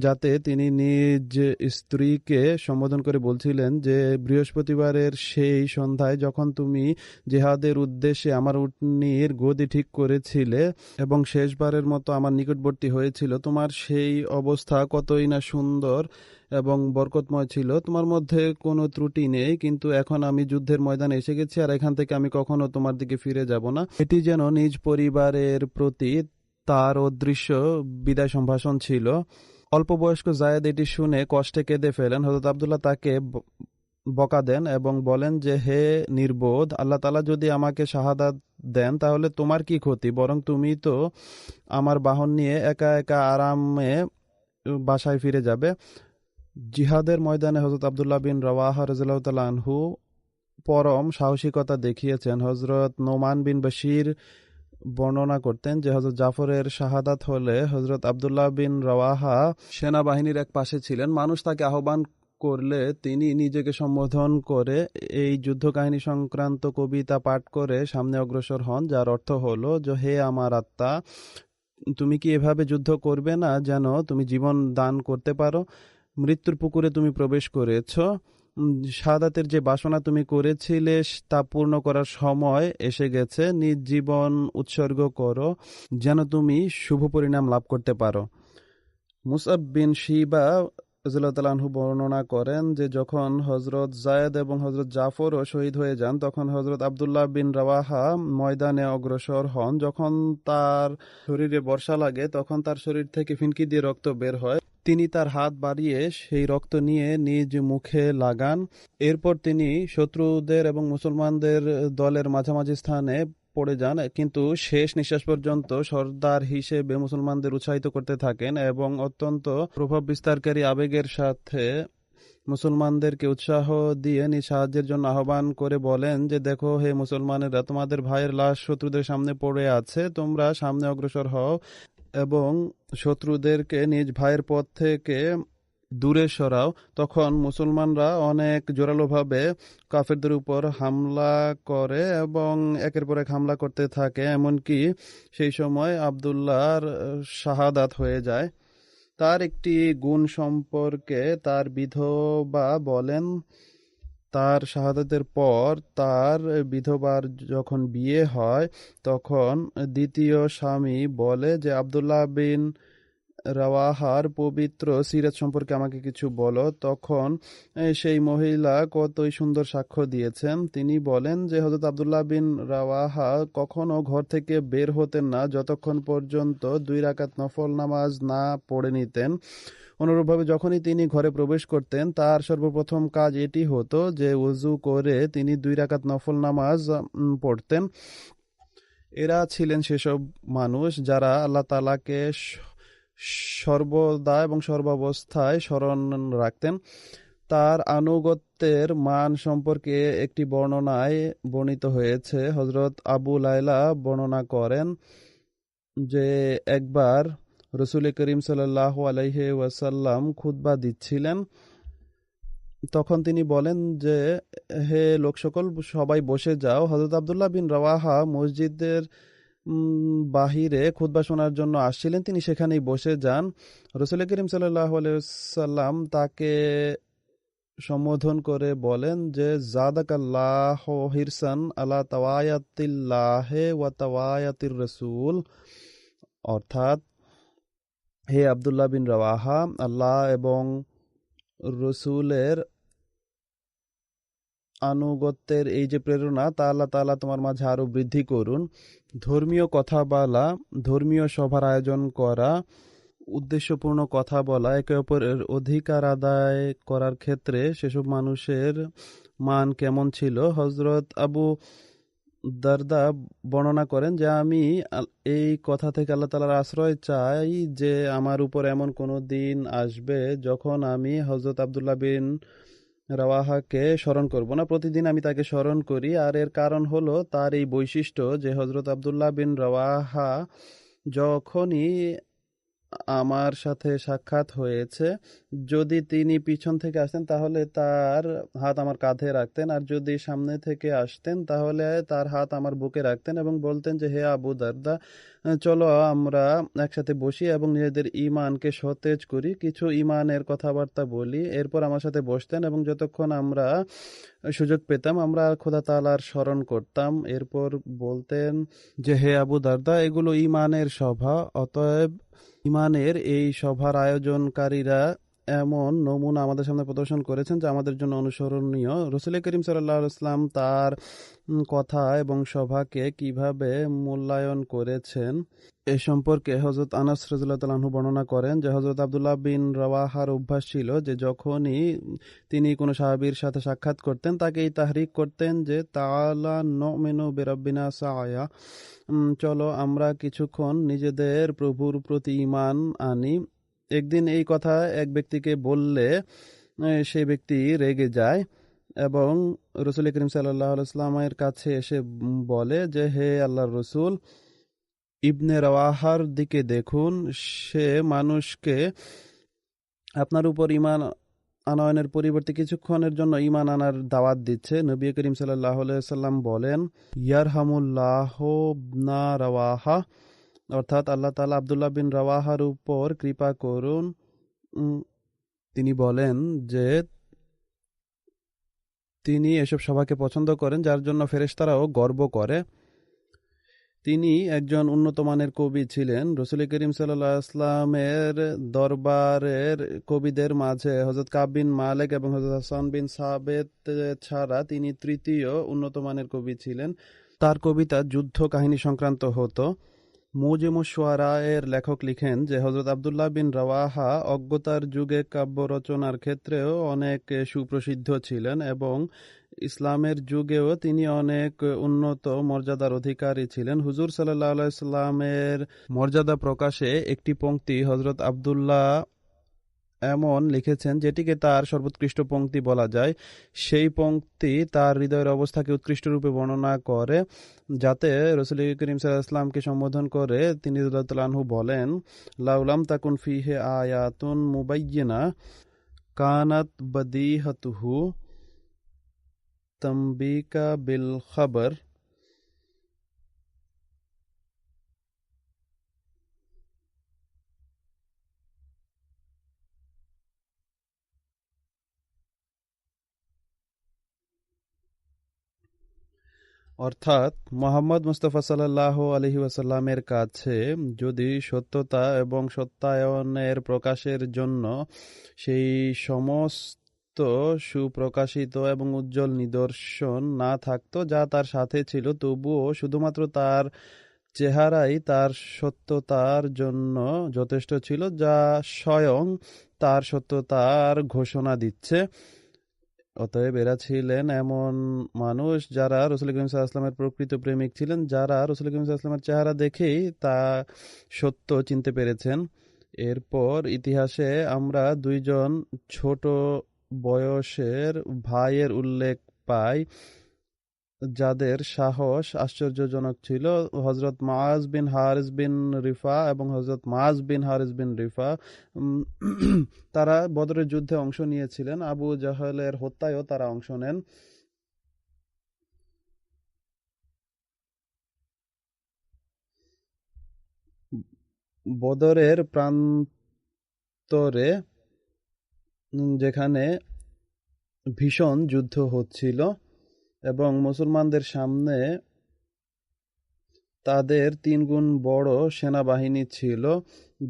যাতে তিনি নিজ স্ত্রীকে সম্বোধন করে বলছিলেন যে বৃহস্পতিবারের সেই সন্ধ্যায় যখন তুমি জেহাদের উদ্দেশ্যে আমার উটনির গদি ঠিক করেছিলে এবং শেষবারের মতো আমার নিকটবর্তী হয়েছিল, তোমার সেই অবস্থা কতই না সুন্দর এবং বরকতময় ছিল। তোমার মধ্যে কোনো ত্রুটি নেই, কিন্তু এখন আমি যুদ্ধের ময়দানে এসে গেছি আর এখান থেকে আমি কখনো তোমার দিকে ফিরে যাব না। এটি যেন নিজ পরিবারের প্রতি তার অদৃশ্য বিদায় সম্ভাষণ ছিল। অল্প বয়স্ক জায়েদ এটি শুনে কষ্টে কেঁদে ফেলেন। হযরত আব্দুল্লাহ তাকে বকা দেন এবং বলেন যে হে নির্বোধ, আল্লাহ তাআলা যদি আমাকে শাহাদাত দেন তাহলে তোমার কি ক্ষতি, বরং তুমি তো আমার বাহন নিয়ে একা একা আরামে বাসায় ফিরে যাবে। জিহাদের ময়দানে হযরত আব্দুল্লাহ বিন রাওয়াহা রাদিয়াল্লাহু তাআলা আনহু পরম সাহসিকতা দেখিয়েছেন। হযরত নোমান বিন বশির বর্ণনা করতেন যে হযরত জাফরের শাহাদাত হলে হযরত আব্দুল্লাহ বিন রাওয়াহা সেনাবাহিনীর এক পাশে ছিলেন। মানুষ তাকে আহ্বান করলে তিনি নিজেকে সম্বোধন করে এই যুদ্ধ কাহিনী সংক্রান্ত কবিতা পাঠ করে সামনে অগ্রসর হন, যার অর্থ হলো যে হে আমার আত্মা, তুমি কি এভাবে যুদ্ধ করবে না যেন তুমি জীবন দান করতে পারো? মৃত্যুর পুকুরে তুমি প্রবেশ করেছ, শাহাদাতের যে বাসনা তুমি করেছিলে তা পূর্ণ করার সময় এসে গেছে। নিজ জীবন উৎসর্গ করো যেন তুমি শুভ পরিণাম লাভ করতে পারো। মুসআব বিন শিবা রাদিয়াল্লাহু তাআলা আনহু বর্ণনা করেন যে যখন হযরত যায়েদ এবং হযরত জাফরও শহীদ হয়ে যান তখন হযরত আব্দুল্লাহ বিন রাওয়াহা ময়দানে অগ্রসর হন। যখন তার শরীরে বর্ষা লাগে তখন তার শরীর থেকে ফিনকি দিয়ে রক্ত বের হয়। তিনি তার হাত বাড়িয়ে সেই রক্ত নিয়ে নিজ মুখে লাগান। এরপর তিনি শত্রুদের এবং মুসলমানদের দলের মাঝামাঝি স্থানে পড়ে যান, কিন্তু শেষ নিঃশ্বাস পর্যন্ত সর্দার হিসেবে মুসলমানদের উৎসাহিত করতে থাকেন এবং অত্যন্ত প্রভাব বিস্তারকারী আবেগের সাথে মুসলমানদেরকে উৎসাহ দিয়ে নিজ সাহায্যের জন্য আহ্বান করে বলেন যে দেখো হে মুসলমানেরা, তোমাদের ভাইয়ের লাশ শত্রুদের সামনে পড়ে আছে, তোমরা সামনে অগ্রসর হও এবং শত্রুদেরকে নিজ ভাইয়ের পথ থেকে দূরে সরাও। তখন মুসলমানরা অনেক জোরালোভাবে কাফেরদের উপর হামলা করে এবং একের পর এক হামলা করতে থাকে, এমনকি সেই সময় আব্দুল্লাহর শাহাদাত হয়ে যায়। তার একটি গুণ সম্পর্কে তার বিধবা বলেন, তার শাহাদাতের পর তার বিধবার যখন বিয়ে হয় তখন দ্বিতীয় স্বামী বলে যে আব্দুল্লাহ বিন রাওয়াহার পবিত্র সিরাত সম্পর্কে আমাকে কিছু বলো। তখন সেই মহিলা কতই সুন্দর সাক্ষ্য দিয়েছেন। তিনি বলেন যে হযরত আব্দুল্লাহ বিন রাওয়াহা কখনো ঘর থেকে বের হতেন না যতক্ষণ পর্যন্ত 2 রাকাত নফল নামাজ না পড়ে নিতেন। অনুরূপভাবে যখনই তিনি ঘরে প্রবেশ করতেন তার সর্বপ্রথম কাজ এটি হতো যে ওযু করে তিনি 2 রাকাত নফল নামাজ পড়তেন। এরা ছিলেন সেসব মানুষ যারা আল্লাহ তাআলাকে সর্বদা এবং সর্বাবস্থায় স্মরণ রাখতেন। তার আনুগত্যের মান সম্পর্কে একটি বর্ণনায় বর্ণিত হয়েছে। হযরত আবু লায়লা বর্ণনা করেন যে একবার রাসূল করিম সাল্লাল্লাহু আলাইহি ওয়াসাল্লাম খুতবা দিচ্ছিলেন। তখন তিনি বলেন যে হে লোক সকল, সবাই বসে যাও। হযরত আব্দুল্লাহ বিন রাওয়াহা মসজিদের বাহিরে খুতবা শোনার জন্য আসছিলেন, তিনি সেখানেই বসে যান। রাসূল করিম সাল্লাল্লাহু আলাইহি ওয়াসাল্লাম তাকে সম্বোধন করে বলেন যে জাদাকাল্লাহু হিরসান আলা তাওয়ায়াতিল্লাহ ওয়া তাওয়ায়াতির রাসূল, অর্থাৎ হে আব্দুল্লাহ বিন রাওয়াহা, আল্লাহ এবং রসুলের আনুগত্যের এই যে প্রেরণা তা আল্লাহ তাআলা তোমার মাঝে আরো বৃদ্ধি করুন। ধর্মীয় কথা বলা, ধর্মীয় সভার আয়োজন করা, উদ্দেশ্যপূর্ণ কথা বলা, একে অপরের অধিকার আদায় করার ক্ষেত্রে সেসব মানুষের মান কেমন ছিল। হজরত আবু দারদা বর্ণনা করেন যে আমি এই কথা থেকে আল্লাহ তাআলার আশ্রয় চাই যে আমার উপর এমন কোনো দিন আসবে যখন আমি হজরত আব্দুল্লাহ বিন রাওয়াহাকে স্মরণ করব না। প্রতিদিন আমি তাকে স্মরণ করি, আর এর কারণ হলো তার এই বৈশিষ্ট্য যে হজরত আব্দুল্লাহ বিন রাওয়াহা যখনই আমার সাথে সাক্ষাৎ হয়েছে, যদি তিনি পিছন থেকে আসতেন তাহলে তার হাত আমার কাঁধে রাখতেন, আর যদি সামনে থেকে আসতেন তাহলে তার হাত আমার বুকে রাখতেন এবং বলতেন যে হে আবু দারদা, চলো আমরা একসাথে বসি এবং নিজেদের ঈমানকে সতেজ করি, কিছু ঈমানের কথাবার্তা বলি। এরপর আমার সাথে বসতেন এবং যতক্ষণ আমরা সুযোগ পেতাম আমরা খোদা তাআলার স্মরণ করতাম। এরপর বলতেন যে হে আবু দারদা, এগুলো ঈমানের সভা, অতএব ঈমানের এই সভার আয়োজনকারীরা এমন নমুনা আমাদের সামনে প্রদর্শন করেছেন যা আমাদের জন্য অনুসরণীয়। রাসূল করিম সাল্লাল্লাহু আলাইহি ওয়াসাল্লাম তার কথা এবং সভাকে কিভাবে মূল্যায়ন করেছেন এ সম্পর্কে হযরত আনাস রাদিয়াল্লাহু তাআলা আনহু বর্ণনা করেন যে হযরত আব্দুল্লাহ বিন রাওয়াহার অভ্যাস ছিল যে যখনই তিনি কোনো সাহাবীর সাথে সাক্ষাৎ করতেন তাকে এই তাহরিক করতেন যে তাআলা নুমিনু বিরাব্বিনা সায়া, চলো আমরা কিছুক্ষণ নিজেদের প্রভুর প্রতি ঈমান আনি। একদিন এই কথা এক ব্যক্তিকে বললে সেই ব্যক্তি রেগে যায় এবং রাসূল করিম সাল্লাল্লাহু আলাইহি ওয়াসাল্লামের কাছে এসে বলে যে হে আল্লাহর রাসূল, ইবনে রাওয়াহার দিকে দেখুন, সে মানুষকে আপনার উপর ঈমান আনয়নের পরিবর্তে কিছুক্ষণের জন্য ঈমান আনার দাওয়াত দিচ্ছে। নবী করিম সাল্লাল্লাহু আলাইহি ওয়াসাল্লাম বলেন ইয়ারহামুল্লাহু ইবনা রাওয়াহা, অর্থাৎ আল্লাহ তাআলা আব্দুল্লাহ বিন রাওয়াহার উপর কৃপা করুন। তিনি বলেন যে তিনি এসব সভাকে পছন্দ করেন যার জন্য ফেরেশতারাও গর্ব করে। তিনি একজন উন্নত মানের কবি ছিলেন। রাসূল করিম সাল্লাল্লাহু আলাইহি ওয়াসাল্লামের দরবারের কবিদের মাঝে হযরত কাব বিন মালিক এবং হযরত হাসান বিন সাবেত ছাড়া তিনি তৃতীয় উন্নত মানের কবি ছিলেন। তার কবিতা যুদ্ধ কাহিনী সংক্রান্ত হতো। মুজিমুশ শুআরা এর লেখক লিখেন যে হযরত আব্দুল্লাহ বিন রাওয়াহা অজ্ঞতার যুগে কাব্য রচনার ক্ষেত্রেও অনেক সুপ্রসিদ্ধ ছিলেন এবং ইসলামের যুগেও তিনি অনেক উন্নত মর্যাদার অধিকারী ছিলেন। হুজুর সাল্লাল্লাহু আলাইহি সাল্লামের মর্যাদা প্রকাশে একটি পংক্তি হযরত আব্দুল্লাহ এমন লিখেছেন যেটিকে তার সর্বোৎকৃষ্ট পংক্তি বলা যায়। সেই পংক্তি তার হৃদয়ের অবস্থাকে উৎকৃষ্ট রূপে বর্ণনা করে, যাতে রাসূল করিম সাল্লাল্লাহু আলাইহি ওয়াসাল্লামকে সম্বোধন করে তিনি রাদিয়াল্লাহু তাআলা আনহু বলেন লাউলাম তাকুন ফিহি আয়াতুন মুবায়্যিনা কানাত বাদিহাতুহু তামবিকা বিল খবর। অর্থাৎ মুহাম্মদ মুস্তাফা সাল্লাল্লাহু আলাইহি ওয়াসাল্লামের কাছে যদি সত্যতা এবং সত্যায়নের প্রকাশের জন্য সেই সমস্ত সুপ্রকাশিত এবং উজ্জ্বল নিদর্শন না থাকতো যা তার সাথে ছিল, তবুও শুধুমাত্র তার চেহারাই তার সত্যতার জন্য যথেষ্ট ছিল, যা স্বয়ং তার সত্যতার ঘোষণা দিচ্ছে। অতএব এরা ছিলেন এমন মানুষ যারা রাসূল করিম সাল্লাল্লাহু আলাইহি ওয়াসাল্লামের প্রকৃত প্রেমিক ছিলেন, যারা রাসূল করিম সাল্লাল্লাহু আলাইহি ওয়াসাল্লামের চেহারা দেখেই তা সত্য চিনতে পেরেছেন। এরপর ইতিহাসে আমরা দুইজন ছোট বয়সের ভাইয়ের উল্লেখ পাই যাদের সাহস আশ্চর্যজনক ছিল। হযরত মুআজ বিন হারিস বিন রিফা এবং হযরত মুআজ বিন হারিস বিন রিফা তারা বদরের যুদ্ধে অংশ নিয়েছিলেন। আবু জাহলের হত্যায়ও তারা অংশ নেন। বদরের প্রান্তরে যেখানে ভীষণ যুদ্ধ হচ্ছিল এবং মুসলমানদের সামনে তাদের 3 গুণ বড় সেনাবাহিনী ছিল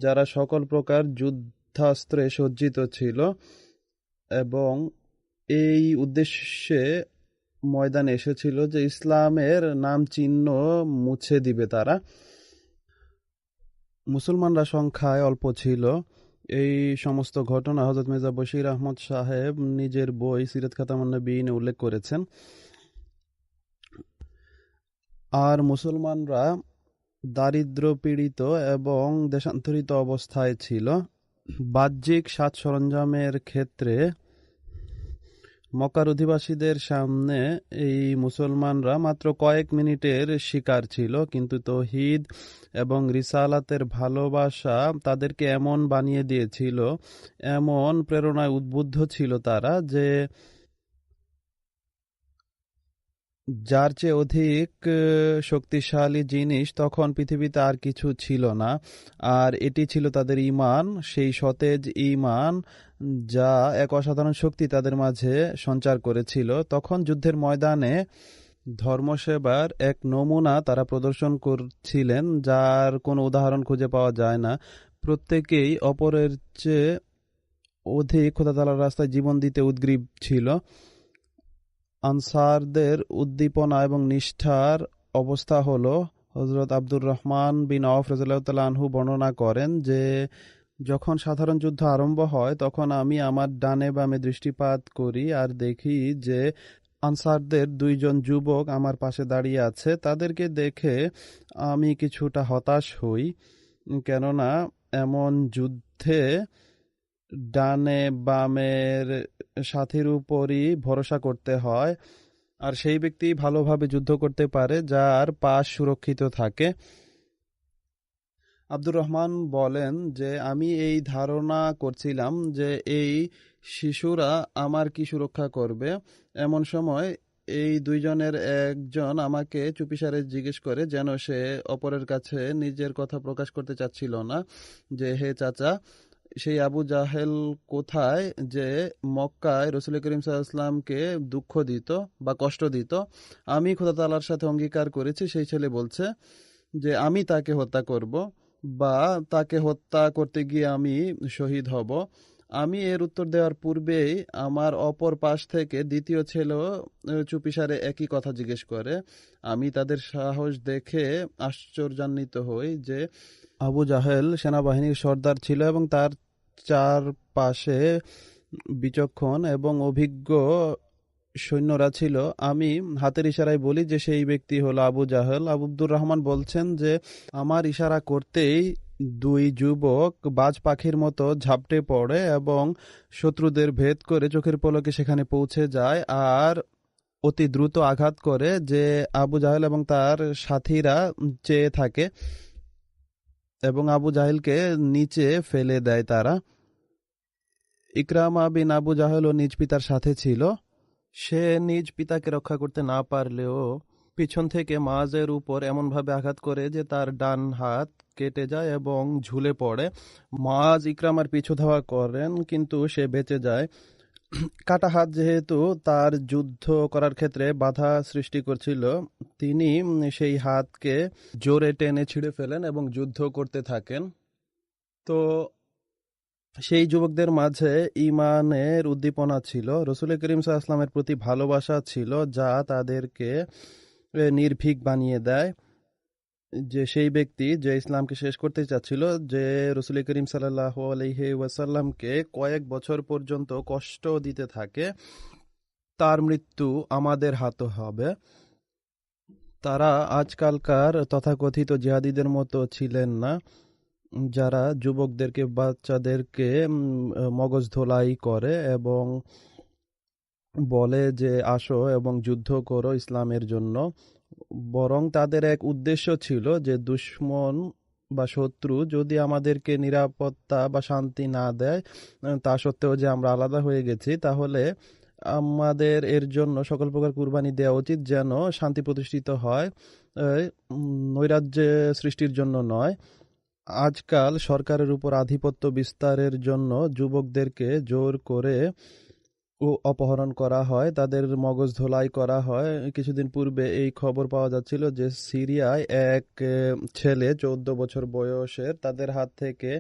যারা সকল প্রকার যুদ্ধাস্ত্রে সজ্জিত ছিল, এবং এই উদ্দেশ্যে ময়দানে এসেছিল যে ইসলামের নাম চিহ্ন মুছে দিবে তারা। মুসলমানরা সংখ্যায় অল্প ছিল। এই সমস্ত ঘটনা হযরত মির্জা বশির আহমদ সাহেব নিজের বই সিরাত খাতামুন নবীনে উল্লেখ করেছেন। আর মুসলমানরা দারিদ্র পীড়িত এবং দেশান্তরিত অবস্থায় ছিল। বাহ্যিক সাজ সরঞ্জামের ক্ষেত্রে মক্কার অধিবাসীদের সামনে এই মুসলমানরা মাত্র কয়েক মিনিটের শিকার ছিল, কিন্তু তৌহিদ এবং রিসালাতের ভালোবাসা তাদেরকে এমন বানিয়ে দিয়েছিল, এমন প্রেরণায় উদ্বুদ্ধ ছিল তারা, যে যার চেয়ে অধিক শক্তিশালী জিনিস তখন পৃথিবীতে আর কিছু ছিল না। আর এটি ছিল তাদের ঈমান, সেই সতেজ ঈমান যা এক অসাধারণ শক্তি তাদের মাঝে সঞ্চার করেছিল। তখন যুদ্ধের ময়দানে ধর্মসেবার এক নমুনা তারা প্রদর্শন করছিলেন, যার কোনো উদাহরণ খুঁজে পাওয়া যায় না। প্রত্যেকেই অপরের চেয়ে অধিক খোদা তাআলার রাস্তায় জীবন দিতে উদগ্রীব ছিল। আনসারদের উদ্দীপনা এবং নিষ্ঠার অবস্থা হলো, হযরত আব্দুর রহমান বিন আওফ রাদিয়াল্লাহু তাআলা আনহু বর্ণনা করেন যে যখন সাধারণ যুদ্ধ আরম্ভ হয় তখন আমি আমার ডানে বামে দৃষ্টিপাত করি আর দেখি যে আনসারদের দুইজন যুবক আমার পাশে দাঁড়িয়ে আছে। তাদেরকে দেখে আমি কিছুটা হতাশ হই, কেননা এমন যুদ্ধে ডানে বামের সাথীর উপরই ভরসা করতে হয়, আর সেই ব্যক্তি ভালোভাবে যুদ্ধ করতে পারে যার পাশ সুরক্ষিত থাকে। আব্দুর রহমান বলেন যে আমি এই ধারণা করছিলাম যে এই শিশুরা আমার কি সুরক্ষা করবে। এমন সময় এই দুইজনের একজন আমাকে চুপিসারে জিজ্ঞেস করে, যেন সে অপরের কাছে নিজের কথা প্রকাশ করতে চাচ্ছিল না, যে হে চাচা, সেই আবু জাহেল কোথায় যে মক্কায় রাসূল করিম সাল্লাল্লাহু আলাইহি ওয়াসাল্লামকে দুঃখ দিত বা কষ্ট দিত? আমি খোদা তাআলার সাথে অঙ্গীকার করেছি, সেই ছেলে বলছে যে আমি তাকে হত্যা করব বা তাকে হত্যা করতে গিয়ে আমি শহীদ হব। আমি এর উত্তর দেওয়ার পূর্বেই আমার অপর পাশ থেকে দ্বিতীয় ছেলেও চুপিসারে একই কথা জিজ্ঞেস করে। আমি তাদের সাহস দেখে আশ্চর্যান্বিত হই যে আবু জাহেল সেনাবাহিনীর সর্দার ছিল এবং তার চারপাশে বিচক্ষণ এবং অভিজ্ঞ সৈন্যরা ছিল। আমি হাতের ইশারায় বলি যে সেই ব্যক্তি হলো আবু জাহেল। আব্দুর রহমান বলছেন যে আমার ইশারা করতেই দুই যুবক বাজ পাখির মতো ঝাপটে পড়ে এবং শত্রুদের ভেদ করে চোখের পলকে সেখানে পৌঁছে যায় আর অতি দ্রুত আঘাত করে, যে আবু জাহেল এবং তার সাথীরা চেয়ে থাকে এবং আবু জাহেলকে নিচে ফেলে দেয় তারা। ইকরামা বিন আবু জাহেলও নিজ পিতার সাথে ছিল। সে নিজ পিতাকে রক্ষা করতে না পারলেও পিছন থেকে মাযের উপর এমনভাবে আঘাত করে যে তার ডান হাত কেটে যায় এবং ঝুলে পড়ে। মায ইকরামার পিছু ধাওয়া করেন, কিন্তু সে বেঁচে যায়। কাটা হাত যেহেতু তার যুদ্ধ করার ক্ষেত্রে বাধা সৃষ্টি করছিল, তিনি সেই হাতকে জোরে টেনে ছিঁড়ে ফেলেন এবং যুদ্ধ করতে থাকেন। তো সেই যুবকদের মাঝে ঈমানের উদ্দীপনা ছিল, রাসূল করিম সাল্লাল্লাহু আলাইহি ওয়াসাল্লামের প্রতি ভালোবাসা ছিল, যা তাদেরকে নির্ভীক বানিয়ে দেয়। যে সেই ব্যক্তি যে ইসলামকে শেষ করতে চাচ্ছিল, যে রাসূল করিম সাল্লাল্লাহু আলাইহি ওয়াসাল্লামকে কয়েক বছর পর্যন্ত কষ্ট দিতে থাকে, তার মৃত্যু আমাদের হাতে হবে। তারা আজকালকার তথাকথিত জিহাদিদের মতো ছিলেন না, যারা যুবকদেরকে বাচ্চাদেরকে মগজ ধোলাই করে এবং বলে যে আসো এবং যুদ্ধ করো ইসলামের জন্য। বরং তাদের এক উদ্দেশ্য ছিল যে দুশমন বা শত্রু যদি আমাদেরকে নিরাপত্তা বা শান্তি না দেয়, তা সত্ত্বেও যে আমরা আলাদা হয়ে গেছি, তাহলে আমাদের এর জন্য সকল প্রকার কুরবানি দেওয়া উচিত, যেন শান্তি প্রতিষ্ঠিত হয়, নৈরাজ্য সৃষ্টির জন্য নয়। আজকাল সরকারের উপর আধিপত্য বিস্তারের জন্য যুবকদেরকে জোর করে অপহরণ করা হয়, তাদের মগজ ধোলাই করা হয়। কিছুদিন পূর্বে এই খবর পাওয়া যাচ্ছিল যে সিরিয়ায় এক ছেলে 14 বছর বয়সের তাদের হাত থেকে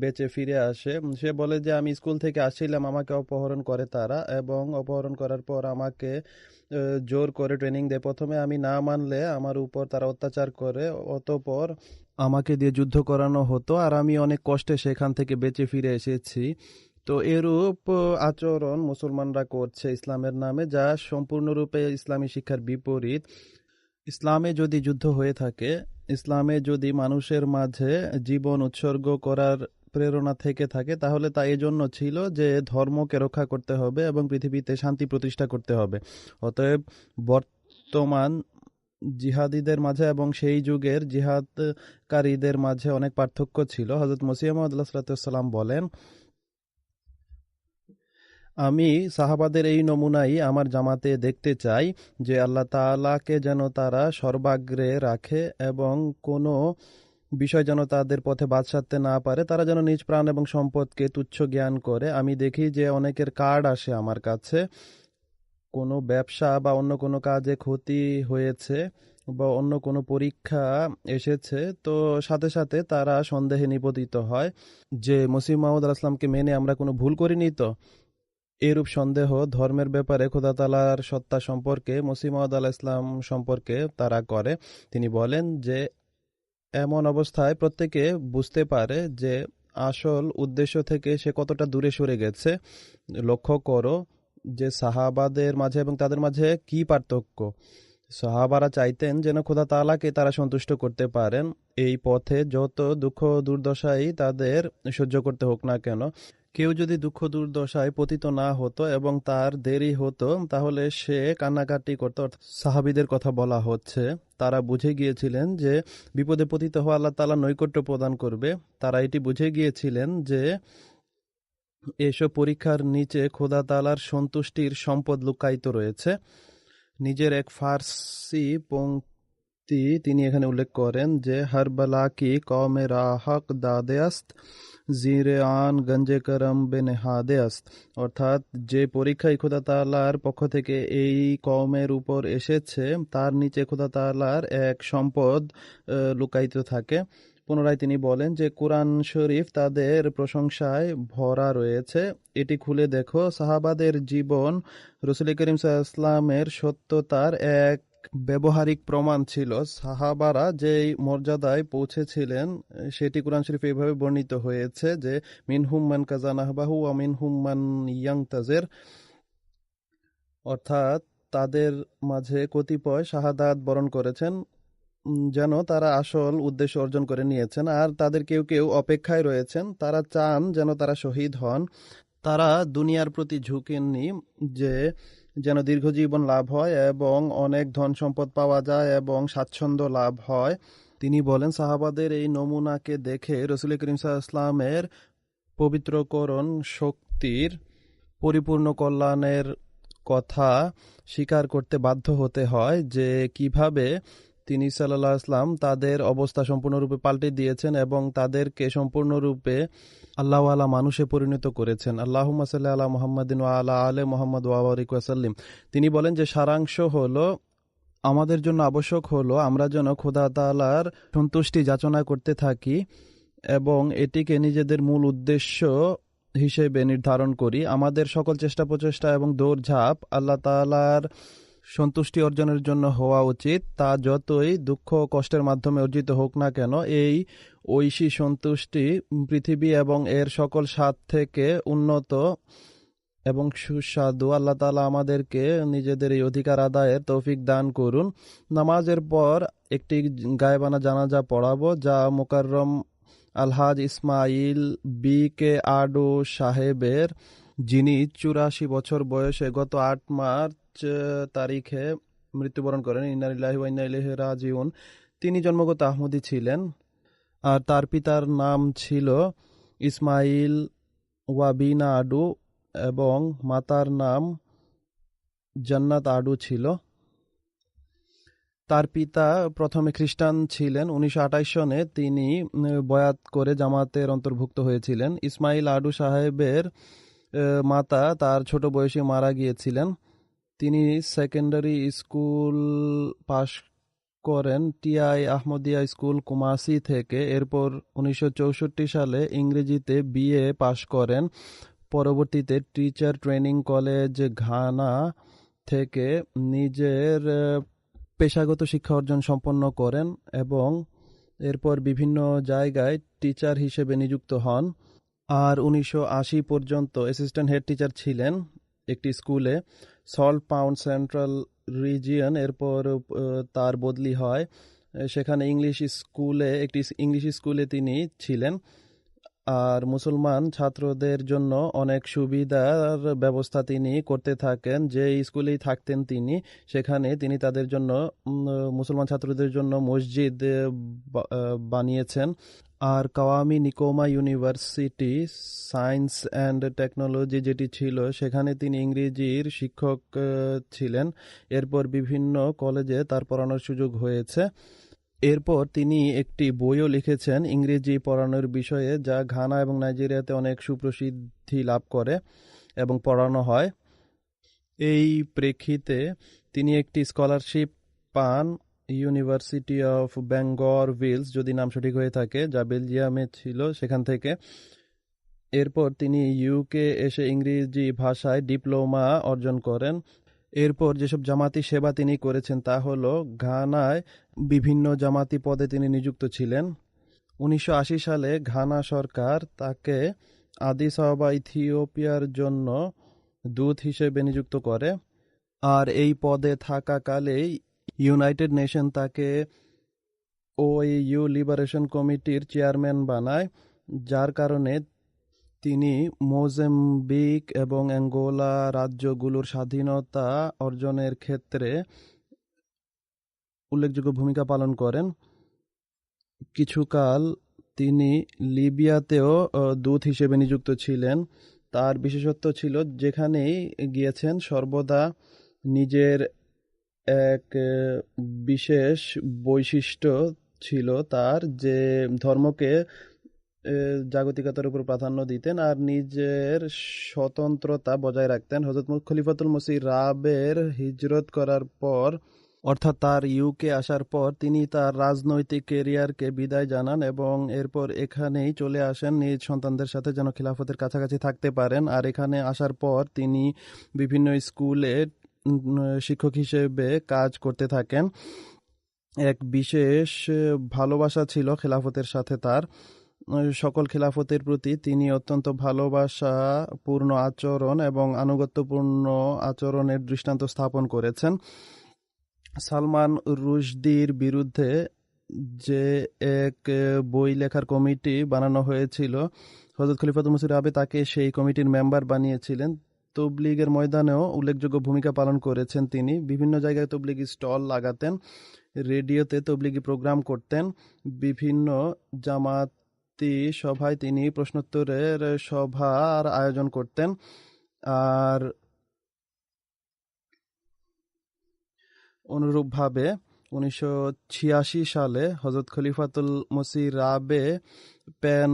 বেঁচে ফিরে আসে। সে বলে যে আমি স্কুল থেকে আসছিলাম, আমাকে অপহরণ করে তারা, এবং অপহরণ করার পর আমাকে জোর করে ট্রেনিং দেয়। প্রথমে আমি না মানলে আমার উপর তারা অত্যাচার করে, অতঃপর আমাকে দিয়ে যুদ্ধ করানো হতো আর আমি অনেক কষ্টে সেখান থেকে বেঁচে ফিরে এসেছি। তো এরূপ আচরণ মুসলমানরা করছে ইসলামের নামে, যা সম্পূর্ণরূপে ইসলামী শিক্ষার বিপরীত। ইসলামে যদি যুদ্ধ হয়ে থাকে, ইসলামে যদি মানুষের মাঝে জীবন উৎসর্গ করার প্রেরণা থেকে থাকে, তাহলে তা এজন্য ছিল যে ধর্মকে রক্ষা করতে হবে এবং পৃথিবীতে শান্তি প্রতিষ্ঠা করতে হবে। অতএব বর্তমান জিহাদিদের মাঝে এবং সেই যুগের জিহাদকারীদের মাঝে অনেক পার্থক্য ছিল। হযরত মসিহ মাউদ আলাইহিস সালাম বলেন, আমি সাহাবাদের এই নমুনাই আমার জামাতে দেখতে চাই যে আল্লাহ তাআলাকে যেন তারা সর্বাগ্রে রাখে এবং কোনো বিষয় যেন তাদের পথে বাদ সাধতে না পারে। তারা যেন নিজ প্রাণ এবং সম্পদকে তুচ্ছ জ্ঞান করে। আমি দেখি যে অনেকের কার্ড আসে আমার কাছে, কোনো ব্যবসা বা অন্য কোনো কাজে ক্ষতি হয়েছে বা অন্য কোনো পরীক্ষা এসেছে, তো সাথে সাথে তারা সন্দেহে নিপতিত হয় যে মসিহ মাউদ আলাইহিস সালামকে মেনে আমরা কোনো ভুল করিনি তো। এরূপ সন্দেহ ধর্মের ব্যাপারে খোদা তাআলার সত্তা সম্পর্কে, মসিহ মাউদ আলাইহিস সালাম সম্পর্কে তারা করে। তিনি বলেন যে এমন অবস্থায় প্রত্যেকে বুঝতে পারে যে আসল উদ্দেশ্য থেকে সে কতটা দূরে সরে গেছে। লক্ষ্য করো যে সাহাবাদের মাঝে এবং তাদের মাঝে কি পার্থক্য। সাহাবারা চাইতেন যেন খোদা তাআলাকে তারা সন্তুষ্ট করতে পারেন, এই পথে যত দুঃখ দুর্দশাই তাদের সহ্য করতে হোক না কেন। কেউ যদি দুঃখ দুর্দশায় পতিত না হতো এবং তার দেরি হতো, তাহলে সে কান্নাকাটি করত। সাহাবীদের কথা বলা হচ্ছে, তারা বুঝে গিয়েছিলেন যে বিপদে পতিত হওয়া আল্লাহ তাআলা নৈকট্য প্রদান করবে। তারা এটি বুঝে গিয়েছিলেন যে এসব পরীক্ষার নিচে খোদা তাআলার সন্তুষ্টির সম্পদ লুকায়িত রয়েছে। নিজের এক ফার্সি পংক্তি তিনি এখানে উল্লেখ করেন যে হর বলা কি কওমে রাহক দাদে আস্ত, জিরে আন গঞ্জে করম বেনেহাদে আস্ত। অর্থাৎ যে পরীক্ষায় খোদা তাআলার পক্ষ থেকে এই কওমের উপর এসেছে, তার নিচে খোদা তাআলার এক সম্পদ লুকায়িত থাকে। পুনরায় তিনি বলেন যে কুরআন শরীফ তাদের প্রশংসায় ভরা রয়েছে, এটি খুলে দেখো। সাহাবাদের জীবন রাসূল করিম সাল্লাল্লাহু আলাইহি ওয়াসাল্লামের সত্যতার এক ব্যবহারিক প্রমাণ ছিল। সাহাবারা যেই মর্যাদায় পৌঁছেছিলেন সেটি কুরআন শরীফে এইভাবে বর্ণিত হয়েছে যে মিনহুম মান কাযা নাহবাহু ওয়া মিনহুম মান ইয়ানতাজির। অর্থাৎ তাদের মাঝে কতিপয় শাহাদাত বরণ করেছেন যেন তারা আসল উদ্দেশ্য অর্জন করে নিয়েছেন, আর তাদের কেউ কেউ অপেক্ষায় রয়েছেন, তারা চান যেন তারা শহীদ হন। তারা দুনিয়ার প্রতি ঝুঁকেননি যে যেন দীর্ঘ জীবন লাভ হয় এবং অনেক ধন সম্পদ পাওয়া যায় এবং স্বাচ্ছন্দ্য লাভ হয়। তিনি বলেন, সাহাবাদের এই নমুনাকে দেখে রাসূল করিম সাল্লাল্লাহু আলাইহি ওয়াসাল্লামের পবিত্রকরণ শক্তির পরিপূর্ণ কল্যাণের কথা স্বীকার করতে বাধ্য হতে হয় যে কিভাবে তিনি সাল্লাল্লাহু আলাইহি ওয়াসাল্লাম তাদের অবস্থা সম্পূর্ণরূপে পাল্টে দিয়েছেন এবং তাদেরকে সম্পূর্ণরূপে আল্লাহওয়ালা মানুষে পরিণত করেছেন। আল্লাহুম্মা সাল্লি আলা মুহাম্মাদিন ওয়া আলা আলি মুহাম্মাদ ওয়া বারিক ওয়া সাল্লিম। তিনি বলেন যে সারাংশ হলো, আমাদের জন্য আবশ্যক হলো আমরা যেন খোদা তাআলার সন্তুষ্টি যাচনা করতে থাকি এবং এটিকে নিজেদের মূল উদ্দেশ্য হিসেবে নির্ধারণ করি। আমাদের সকল চেষ্টা প্রচেষ্টা এবং দৌড়ঝাঁপ আল্লাহ তাআলার সন্তুষ্টি অর্জনের জন্য হওয়া উচিত। তা যতই দুঃখ কষ্টের মাধ্যমে অর্জিত হোক না কেন, এই ঐশী সন্তুষ্টি পৃথিবী এবং এর সকল স্বাদ থেকে উন্নত এবং সুস্বাদু। আল্লাহ তাআলা আমাদেরকে নিজেদের এই অধিকার আদায়ের তৌফিক দান করুন। নামাজের পর একটি গায়েবানা জানাজা পড়াবো, যা মুকাররম আলহাজ ইসমাইল বি কে আডু সাহেবের, যিনি 84 বছর বয়সে গত 8 মার্চ তারিখে মৃত্যুবরণ করেন। ইন্না লিল্লাহি ওয়া ইন্না ইলাইহি রাজিউন। তিনি জন্মগত আহমদি ছিলেন আর তার পিতার নাম ছিল ইসমাইল ওয়াবিনা আডু এবং মাতার নাম জান্নাত আডু ছিল। তার পিতা প্রথমে খ্রিস্টান ছিলেন। 1928 সনে তিনি বয়াত করে জামাতের অন্তর্ভুক্ত হয়েছিলেন। ইসমাইল আডু সাহেবের মাতা তার ছোট বয়সে মারা গিয়েছিলেন। তিনি সেকেন্ডারি স্কুল পাশ করেন টিআই আহমদিয়া স্কুল কুমাসি থেকে। এরপর 1964 সালে ইংরেজিতে বিএ পাশ করেন। পরবর্তীতে টিচার ট্রেনিং কলেজ ঘানা থেকে নিজের পেশাগত শিক্ষা অর্জন সম্পন্ন করেন এবং এরপর বিভিন্ন জায়গায় টিচার হিসেবে নিযুক্ত হন। আর 1980 পর্যন্ত অ্যাসিস্ট্যান্ট হেড টিচার ছিলেন একটি স্কুলে, সল্ট পাউন্ড সেন্ট্রাল রিজিয়ন। এরপর তার বদলি হয় সেখানে একটি ইংলিশ স্কুলে তিনি ছিলেন। আর মুসলমান ছাত্রদের জন্য অনেক সুবিধার ব্যবস্থা তিনি করতে থাকেন। যে স্কুলেই থাকতেন তিনি, সেখানে তিনি তাদের জন্য মুসলমান ছাত্রদের জন্য মসজিদ বানিয়েছেন। আর কাওয়ামি নিকোমা ইউনিভার্সিটি সায়েন্স অ্যান্ড টেকনোলজি যেটি ছিল, সেখানে তিনি ইংরেজির শিক্ষক ছিলেন। এরপর বিভিন্ন কলেজে তার পড়ানোর সুযোগ হয়েছে। এরপর তিনি একটি বইও লিখেছেন ইংরেজি পড়ানোর বিষয়ে, যা ঘানা এবং নাইজেরিয়াতে অনেক সুপ্রসিদ্ধি লাভ করে এবং পড়ানো হয়। এই প্রেক্ষিতে তিনি একটি স্কলারশিপ পান ইউনিভার্সিটি অফ ব্যাঙ্গর ভিলস, যদি নাম সঠিক হয়ে থাকে, যা বেলজিয়ামে ছিল, সেখান থেকে। এরপর তিনি ইউকে এসে ইংরেজি ভাষায় ডিপ্লোমা অর্জন করেন। এরপর যেসব জামাতি সেবা তিনি করেছেন তা হল, ঘানায় বিভিন্ন জামাতি পদে তিনি নিযুক্ত ছিলেন। 1980 সালে ঘানা সরকার তাকে আদিস আবাবা ইথিওপিয়ার জন্য দূত হিসেবে নিযুক্ত করে। আর এই পদে থাকাকালেই ইউনাইটেড নেশন তাকে ওএইউ লিবারেশন কমিটির চেয়ারম্যান বানায়, যার কারণে তিনি মোজাম্বিক এবং অ্যাঙ্গোলা রাজ্যগুলোর স্বাধীনতা অর্জনের ক্ষেত্রে উল্লেখযোগ্য ভূমিকা পালন করেন। কিছুকাল তিনি লিবিয়াতেও দূত হিসেবে নিযুক্ত ছিলেন। তার বিশেষত্ব ছিল, যেখানেই গিয়েছেন সর্বদা নিজের এক বিশেষ বৈশিষ্ট্য ছিল তার, যে ধর্মকে জাগতিকতার উপর প্রাধান্য দিতেন আর নিজের স্বতন্ত্রতা বজায় রাখতেন। হযরত খলিফাতুল মসিহ রাবের হিজরত করার পর, অর্থাৎ তার ইউকে আসার পর, তিনি তার রাজনৈতিক ক্যারিয়ারকে বিদায় জানান এবং এরপর এখানেই চলে আসেন নিজ সন্তানদের সাথে, যেন খিলাফতের কাছাকাছি থাকতে পারেন। আর এখানে আসার পর তিনি বিভিন্ন স্কুলে শিক্ষক হিসেবে কাজ করতে থাকেন। এক বিশেষ ভালোবাসা ছিল খিলাফতের সাথে তার। সকল খিলাফতের প্রতি তিনি অত্যন্ত ভালোবাসাপূর্ণ আচরণ এবং আনুগত্যপূর্ণ আচরণের দৃষ্টান্ত স্থাপন করেছেন। সালমান রুশদির বিরুদ্ধে যে এক বই লেখার কমিটি বানানো হয়েছিল, হযরত খলিফাতুল মসিহ রাবে তাকে সেই কমিটির মেম্বার বানিয়েছিলেন। তবলিগের ময়দানেও উল্লেখযোগ্য ভূমিকা পালন করেছেন তিনি। বিভিন্ন জায়গায় তবলিগি স্টল লাগাতেন, রেডিওতে তবলিগি প্রোগ্রাম করতেন, বিভিন্ন জামাতি সভায় তিনি প্রশ্নোত্তরের সভার আয়োজন করতেন। আর অনুরূপভাবে 1986 সালে হযরত খলিফাতুল মসিহ রাবে প্যান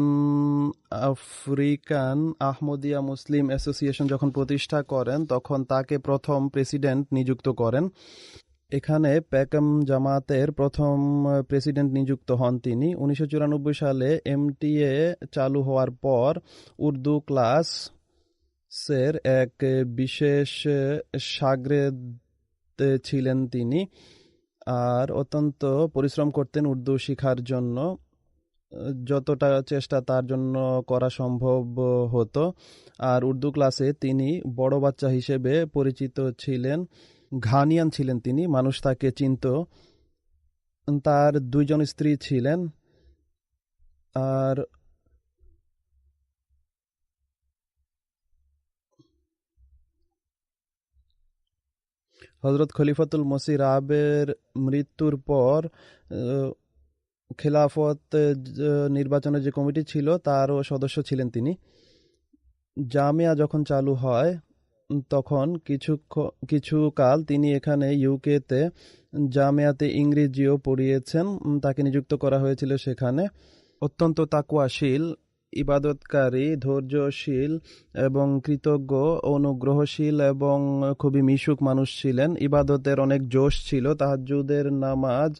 আফ্রিকান আহমদিয়া মুসলিম অ্যাসোসিয়েশন যখন প্রতিষ্ঠা করেন, তখন তাকে প্রথম প্রেসিডেন্ট নিযুক্ত করেন। এখানে প্যাকাম জামাতের প্রথম প্রেসিডেন্ট নিযুক্ত হন তিনি। 1994 সালে এমটিএ চালু হওয়ার পর উর্দু ক্লাসের এক বিশেষ শাগরেদ ছিলেন তিনি, আর অত্যন্ত পরিশ্রম করতেন উর্দু শিখার জন্য। যতটা চেষ্টা তার জন্য করা সম্ভব হতো। আর উর্দু ক্লাসে তিনি বড় বাচ্চা হিসেবে পরিচিত ছিলেন। ঘানিয়ান ছিলেন তিনি, মানুষ তাকে চিনত। তার 2 জন স্ত্রী ছিলেন। আর হযরত খলিফাতুল মসিহ রাবের মৃত্যুর পর খেলাফত নির্বাচনের যে কমিটি ছিল তারও সদস্য ছিলেন তিনি। জামিয়া যখন চালু হয় তখন কিছুকাল তিনি এখানে ইউকেতে জামিয়াতে ইংরেজিও পড়িয়েছেন। তাকে নিযুক্ত করা হয়েছিল সেখানে। অত্যন্ত তাকওয়াশীল, ইবাদতকারী, ধৈর্যশীল এবং কৃতজ্ঞ, অনুগ্রহশীল এবং খুবই মিশুক মানুষ ছিলেন। ইবাদতের অনেক জোশ ছিল। তাহাজ্জুদের নামাজ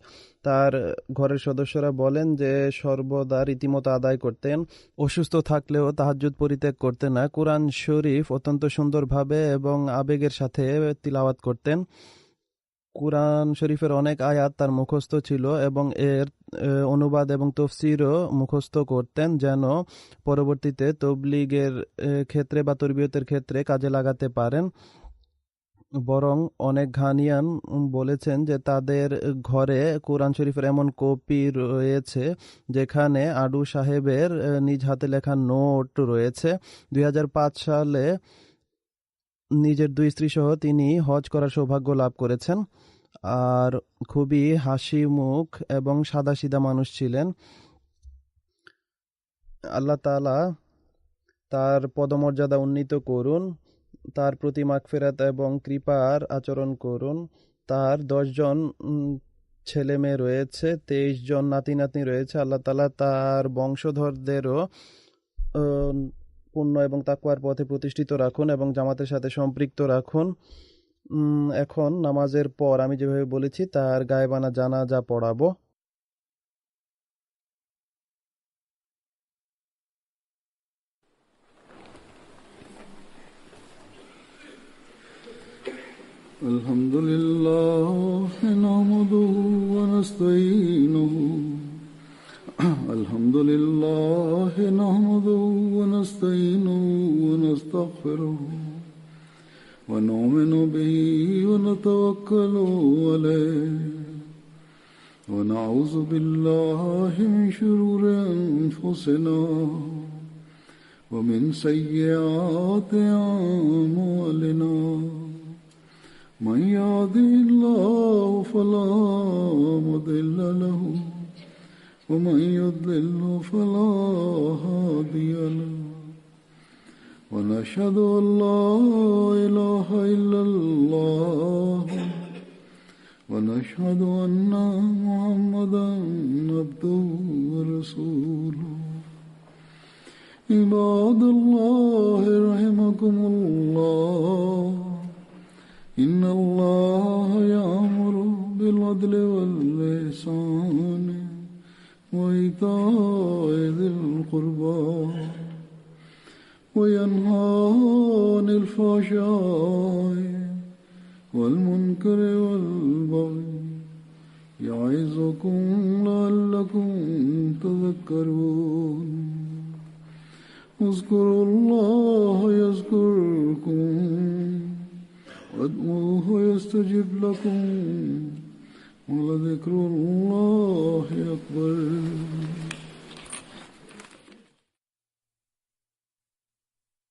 তার ঘরের সদস্যরা বলেন যে সর্বদা রীতিমতো আদায় করতেন। অসুস্থ থাকলেও তাহাজ্জুদ পরিত্যাগ করতেন না। কুরআন শরীফ অত্যন্ত সুন্দরভাবে এবং আবেগের সাথে তিলাওয়াত করতেন। কুরআন শরীফের অনেক আয়াত তার মুখস্থ ছিল এবং এর অনুবাদ এবং তফসিরও মুখস্থ করতেন, যেন পরবর্তীতে তবলিগের ক্ষেত্রে বা তরবিয়তের ক্ষেত্রে কাজে লাগাতে পারেন। বরং অনেক ঘানিয়ান বলেছেন যে তাদের ঘরে কোরআন শরীফের এমন কপি রয়েছে যেখানে আডু সাহেবের নিজ হাতে লেখা নোট রয়েছে। 2005 সালে নিজের 2 স্ত্রী সহ তিনি হজ করার সৌভাগ্য লাভ করেছেন আর খুবই হাসি মুখ এবং সাদাসিধা মানুষ ছিলেন। আল্লাহ তাআলা তার পদমর্যাদা উন্নীত করুন, তার প্রতি মাগফিরাত এবং কৃপার আচরণ করুন। তার 10 জন ছেলে মেয়ে রয়েছে, 23 জন নাতি নাতনি রয়েছে। আল্লাহ তাআলা তার বংশধরদেরও পুণ্য এবং তাকওয়ার পথে প্রতিষ্ঠিত রাখুন এবং জামাতের সাথে সম্পৃক্ত রাখুন। এখন নামাজের পর আমি যেভাবে বলেছি তার গায়েবানা জানাজা পড়াবো। الحمد لله نحمده ونستعينه الحمد لله نحمده ونستعينه ونستغفره ونؤمن به ونتوكل عليه ونعوذ بالله من شرور أنفسنا ومن سيئات أعمالنا من يهده الله فلا مضل له ومن يضلل فلا هادي له ونشهد أن لا إله إلا الله ونشهد أن محمدا عبده ورسوله عباد الله رحمكم الله إن الله يأمر بالعدل والإحسان وإيتاء ذي القربى وينهى عن الفحشاء والمنكر والبغي يعظكم لعلكم تذكرون اذكروا الله يذكركم وادعوه يستجب لكم ولذكر الله أكبر.